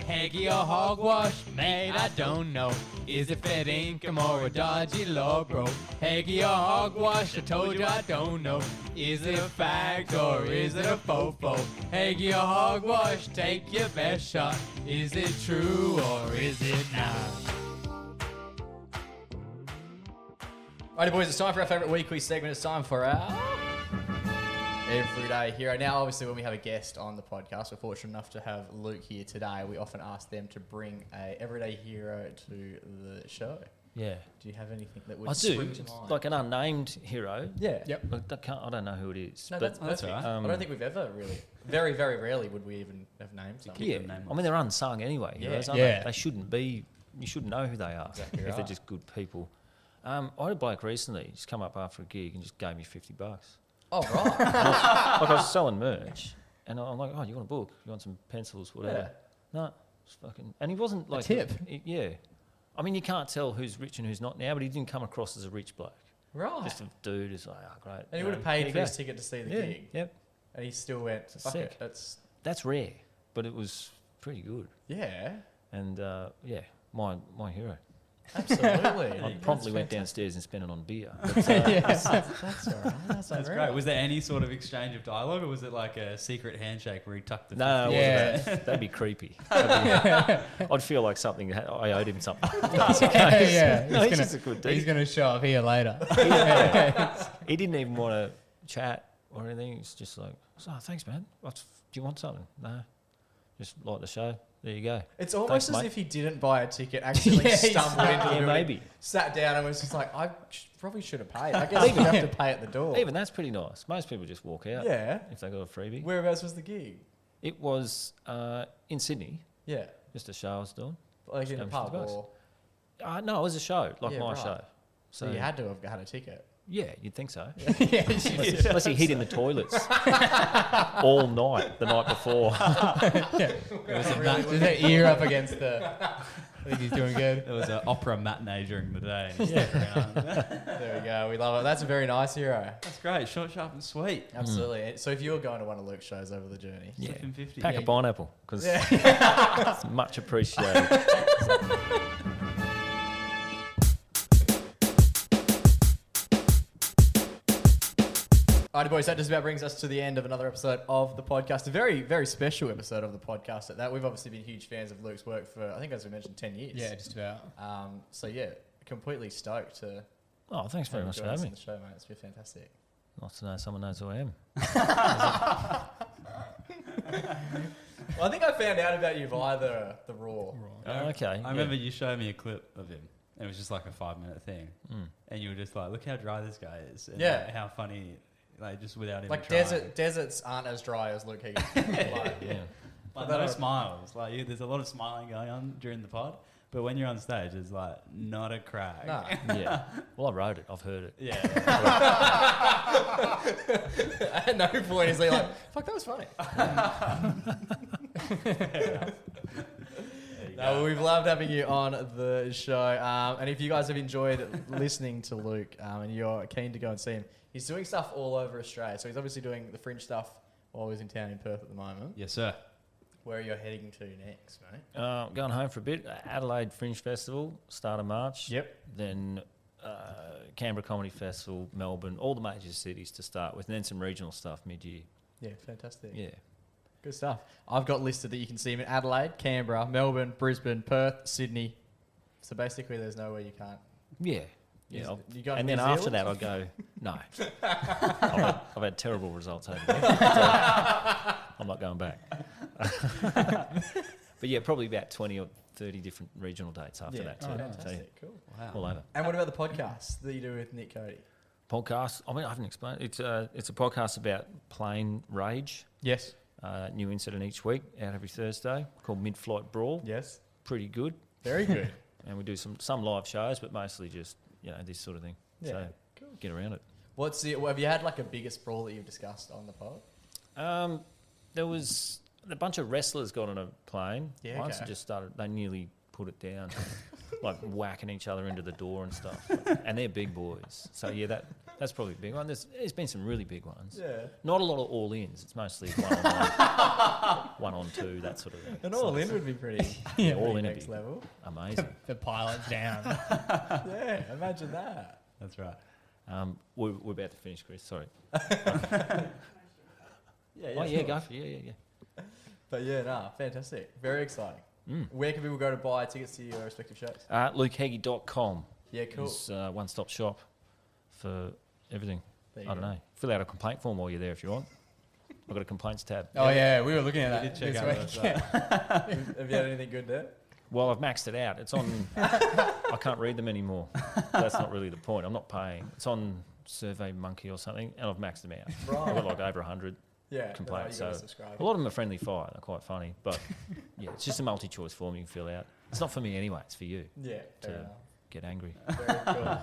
Speaker 2: Heggie or hogwash, mate, I don't know. Is it fair income or a dodgy law, bro? Heggie or hogwash, I told you I don't know. Is it a fact or is it a fofo? Heggie or hogwash, take your best shot. Is it true or is it not?
Speaker 1: Alrighty, boys, it's time for our favourite weekly segment. It's time for our Everyday Hero. Now, obviously, when we have a guest on the podcast, we're fortunate enough to have Luke here today. We often ask them to bring a everyday hero to the show.
Speaker 4: Yeah.
Speaker 1: Do you have anything that would
Speaker 4: I
Speaker 1: spring
Speaker 4: do.
Speaker 1: to mind?
Speaker 4: Like an unnamed hero.
Speaker 1: Yeah.
Speaker 2: Yep.
Speaker 4: I don't know who it is.
Speaker 1: No,
Speaker 4: but
Speaker 1: that's
Speaker 3: all right.
Speaker 1: I don't think we've ever really, very, very rarely would we even have named someone.
Speaker 4: yeah.
Speaker 3: them nameless.
Speaker 4: I mean, they're unsung anyway.
Speaker 1: Yeah.
Speaker 4: Heroes, aren't
Speaker 2: Yeah.
Speaker 4: They shouldn't be. You shouldn't know who they are
Speaker 1: Exactly
Speaker 4: if they're
Speaker 1: right.
Speaker 4: just good people. I had a bloke recently just come up after a gig and just gave me $50.
Speaker 1: Oh, right.
Speaker 4: Like I was selling merch, and I'm like, "Oh, you want a book? You want some pencils, whatever?" No, it's fucking. And he wasn't like
Speaker 2: tip?
Speaker 4: Yeah, I mean, you can't tell who's rich and who's not now, but he didn't come across as a rich bloke.
Speaker 1: Right.
Speaker 4: Just a dude who's like, "Oh, great."
Speaker 1: And he
Speaker 4: you
Speaker 1: would
Speaker 4: know,
Speaker 1: have paid
Speaker 4: here
Speaker 1: for
Speaker 4: you
Speaker 1: his
Speaker 4: go.
Speaker 1: ticket to see the
Speaker 4: Yeah,
Speaker 1: gig.
Speaker 4: yep.
Speaker 1: And he still went, fuck
Speaker 4: Sick.
Speaker 1: it.
Speaker 4: That's rare, but it was pretty good.
Speaker 1: Yeah,
Speaker 4: And yeah, my hero.
Speaker 1: absolutely.
Speaker 4: I promptly went downstairs and spent it on beer. But,
Speaker 1: That's all right. That's
Speaker 3: That's great. Was there any sort of exchange of dialogue, or was it like a secret handshake where he tucked the
Speaker 4: no,
Speaker 3: 50?
Speaker 2: Yeah.
Speaker 4: that'd be creepy. I'd feel like something. I owed him something.
Speaker 2: Yeah.
Speaker 4: No, he's just a good dude.
Speaker 2: He's going to show up here later.
Speaker 4: He didn't even want to chat or anything. He's just like, "Oh, thanks, man. Do you want something?" No, just like the show. There you go.
Speaker 1: It's almost
Speaker 4: Thanks,
Speaker 1: as
Speaker 4: mate.
Speaker 1: if he didn't buy a ticket, accidentally
Speaker 2: Yeah,
Speaker 1: stumbled into the
Speaker 4: Yeah,
Speaker 1: building,
Speaker 4: maybe.
Speaker 1: sat down and was just like, I probably should have paid. I guess you have to pay at the door.
Speaker 4: Even that's pretty nice. Most people just walk out
Speaker 1: Yeah.
Speaker 4: if they got a freebie.
Speaker 1: Whereabouts was the gig?
Speaker 4: It was in Sydney,
Speaker 1: Yeah.
Speaker 4: just a show I was doing.
Speaker 1: Like in a
Speaker 4: Just
Speaker 1: pub
Speaker 4: $50.
Speaker 1: or...
Speaker 4: No, it was a show, like
Speaker 1: Yeah,
Speaker 4: my
Speaker 1: right.
Speaker 4: show.
Speaker 1: So you had to have had a ticket.
Speaker 4: Yeah, you'd think so.
Speaker 2: Yeah,
Speaker 4: Unless he hid in the toilets all night the night before.
Speaker 2: Just that ear up against the... I think he's doing good.
Speaker 3: There was an opera matinee during the day. And he stuck around.
Speaker 1: There we go. We love it. That's a very nice hero.
Speaker 3: That's great. Short, sharp, and sweet.
Speaker 1: Absolutely. So if you were going to one of Luke's shows over the journey...
Speaker 4: Yeah.
Speaker 3: Flipping 50.
Speaker 4: Pack a pineapple, because
Speaker 1: Yeah.
Speaker 4: it's much appreciated.
Speaker 1: Alrighty, boys, that just about brings us to the end of another episode of the podcast. A very, very special episode of the podcast at that. We've obviously been huge fans of Luke's work for, I think, as we mentioned, 10 years.
Speaker 2: Yeah, just about.
Speaker 1: So, yeah, completely stoked to
Speaker 4: Oh, thanks very much for
Speaker 1: join us
Speaker 4: having
Speaker 1: on
Speaker 4: me.
Speaker 1: the show, mate. It's been fantastic.
Speaker 4: Nice to know someone knows who I am.
Speaker 1: Well, I think I found out about you via the Raw.
Speaker 4: Oh, okay.
Speaker 3: I remember you showed me a clip of him. And it was just like a 5-minute thing. And you were just like, look how dry this guy is. And
Speaker 1: Yeah.
Speaker 3: like, how funny, like just without him
Speaker 1: Like
Speaker 3: trying.
Speaker 1: deserts aren't as dry as Luke Heggie. Like,
Speaker 4: Yeah.
Speaker 3: Like
Speaker 1: But
Speaker 3: no
Speaker 1: I-
Speaker 3: smiles. Like there's a lot of smiling going on during the pod. But when you're on stage, it's like not a crack.
Speaker 1: nah.
Speaker 4: Yeah. Well, I wrote it. I've heard it.
Speaker 3: Yeah.
Speaker 1: At no point is he like, fuck, that was funny. No, we've loved having you on the show. And if you guys have enjoyed listening to Luke and you're keen to go and see him, he's doing stuff all over Australia. So he's obviously doing the Fringe stuff while he's in town in Perth at the moment.
Speaker 3: Yes, sir.
Speaker 1: Where are you heading to next, mate?
Speaker 4: Going home for a bit. Adelaide Fringe Festival, start of March.
Speaker 1: Yep.
Speaker 4: Then Canberra Comedy Festival, Melbourne, all the major cities to start with, and then some regional stuff mid-year.
Speaker 1: Yeah, fantastic.
Speaker 4: Yeah.
Speaker 1: Good stuff. I've got listed that you can see him in Adelaide, Canberra, Melbourne, Brisbane, Perth, Sydney. So basically there's nowhere you can't.
Speaker 4: Yeah.
Speaker 1: Is-
Speaker 4: Yeah.
Speaker 1: you go to
Speaker 4: And
Speaker 1: New
Speaker 4: then after
Speaker 1: Zealand?
Speaker 4: that, I go, no. I've had terrible results over there. So I'm not going back. But yeah, probably about 20 or 30 different regional dates after that too. So,
Speaker 1: Fantastic. Cool.
Speaker 4: all over.
Speaker 1: And what about the podcast that you do with Nick Cody?
Speaker 4: Podcast. I mean, I haven't explained. It's a podcast about plane rage.
Speaker 1: Yes.
Speaker 4: New incident each week, out every Thursday, called Mid-Flight Brawl.
Speaker 1: Yes.
Speaker 4: Pretty good.
Speaker 1: Very good.
Speaker 4: And we do some live shows, but mostly just, this sort of thing.
Speaker 1: Yeah,
Speaker 4: So
Speaker 1: cool.
Speaker 4: get around it.
Speaker 1: Have you had like a biggest brawl that you've discussed on the pod?
Speaker 4: There was a bunch of wrestlers got on a plane
Speaker 1: Yeah,
Speaker 4: once
Speaker 1: okay.
Speaker 4: and just started. They nearly put it down, like whacking each other into the door and stuff. And they're big boys, so yeah, that's probably a big one. There's been some really big ones.
Speaker 1: Yeah.
Speaker 4: Not a lot of all-ins. It's mostly 1-on-1, 1-on-2, that sort of thing.
Speaker 1: And all in would be pretty.
Speaker 4: Yeah, all in
Speaker 1: next
Speaker 4: would be
Speaker 1: level.
Speaker 4: amazing.
Speaker 2: The pilot's down.
Speaker 1: Yeah, imagine that.
Speaker 3: That's right.
Speaker 4: We're about to finish, Chris. Sorry.
Speaker 1: Yeah.
Speaker 4: Oh yeah, go for it. Yeah.
Speaker 1: But yeah, fantastic. Very exciting. Where can people go to buy tickets to your respective shows?
Speaker 4: LukeHeggie.com.
Speaker 1: Yeah, cool.
Speaker 4: It's one-stop shop. for everything.
Speaker 1: There you
Speaker 4: I don't
Speaker 1: go.
Speaker 4: know. Fill out a complaint form while you're there if you want. I've got a complaints tab.
Speaker 2: Oh yeah, we were looking at
Speaker 3: We
Speaker 2: that
Speaker 3: did check
Speaker 2: this
Speaker 3: out
Speaker 2: week.
Speaker 3: the
Speaker 1: Have you had anything good there?
Speaker 4: Well, I've maxed it out. It's on. I can't read them anymore. That's not really the point. I'm not paying. It's on Survey Monkey or something, and I've maxed them out. I've got like over 100
Speaker 1: Yeah.
Speaker 4: complaints.
Speaker 1: you gotta
Speaker 4: So
Speaker 1: subscribe.
Speaker 4: a lot of them are friendly fire. They're quite funny, but yeah, it's just a multi-choice form you can fill out. It's not for me anyway. It's for you
Speaker 1: Yeah. Fair
Speaker 4: to
Speaker 1: enough.
Speaker 4: get angry.
Speaker 1: Very cool.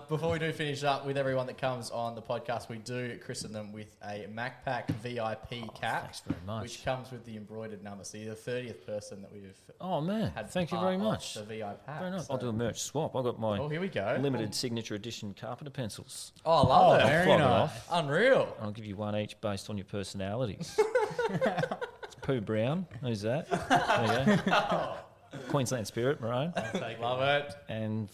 Speaker 1: Before we do finish up with everyone that comes on the podcast, we do christen them with a MacPack VIP cap,
Speaker 4: Thanks very much.
Speaker 1: which comes with the embroidered number. So you're the 30th person that we've
Speaker 4: Oh man,
Speaker 1: had.
Speaker 4: thank you
Speaker 1: part
Speaker 4: very
Speaker 1: of
Speaker 4: much.
Speaker 1: The VIP pack.
Speaker 4: Very nice.
Speaker 1: So-
Speaker 4: I'll do a merch swap. I've got my
Speaker 1: Oh, here we go.
Speaker 4: limited signature edition carpenter pencils.
Speaker 1: Oh, I love it.
Speaker 2: very
Speaker 4: Flog it
Speaker 2: nice.
Speaker 4: off.
Speaker 1: Unreal.
Speaker 4: I'll give you one each based on your personalities. It's Pooh Brown. Who's that? There you go. Queensland Spirit, Maroon.
Speaker 1: Love it.
Speaker 4: And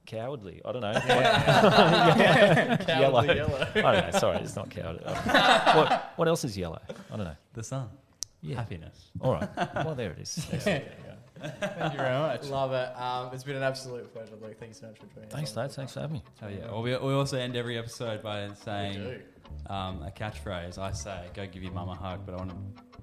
Speaker 4: Cowardly. I don't know.
Speaker 1: Cowardly
Speaker 4: Yellow.
Speaker 1: yellow.
Speaker 4: I don't know. Sorry, it's not cowardly. What else is yellow? I don't know.
Speaker 3: The sun.
Speaker 4: Yeah.
Speaker 3: Happiness.
Speaker 4: All right. Well, there it is.
Speaker 2: Thank you very much.
Speaker 1: Love it. It's been an absolute pleasure, Luke. Thanks so much for joining us.
Speaker 4: Thanks, Dave. Thanks for having me.
Speaker 3: Oh yeah. Well, we also end every episode by
Speaker 1: We
Speaker 3: saying
Speaker 1: do.
Speaker 3: a catchphrase. I say, "Go give your mum a hug," but I want to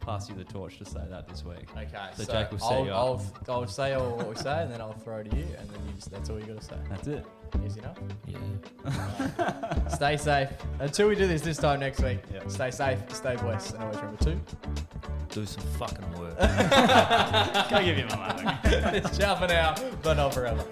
Speaker 3: pass you the torch to say that this week.
Speaker 1: Okay,
Speaker 3: So Jake will set you
Speaker 1: I'll say all what we say, and then I'll throw to you, and then you just—that's all you got to say.
Speaker 3: That's it.
Speaker 1: Easy enough.
Speaker 4: Yeah.
Speaker 1: Stay safe until we do this time next week.
Speaker 3: Yeah.
Speaker 1: Stay safe, stay blessed, and always remember to
Speaker 4: Do some fucking work.
Speaker 3: Go give your mum a hug.
Speaker 1: ciao for now, but not forever.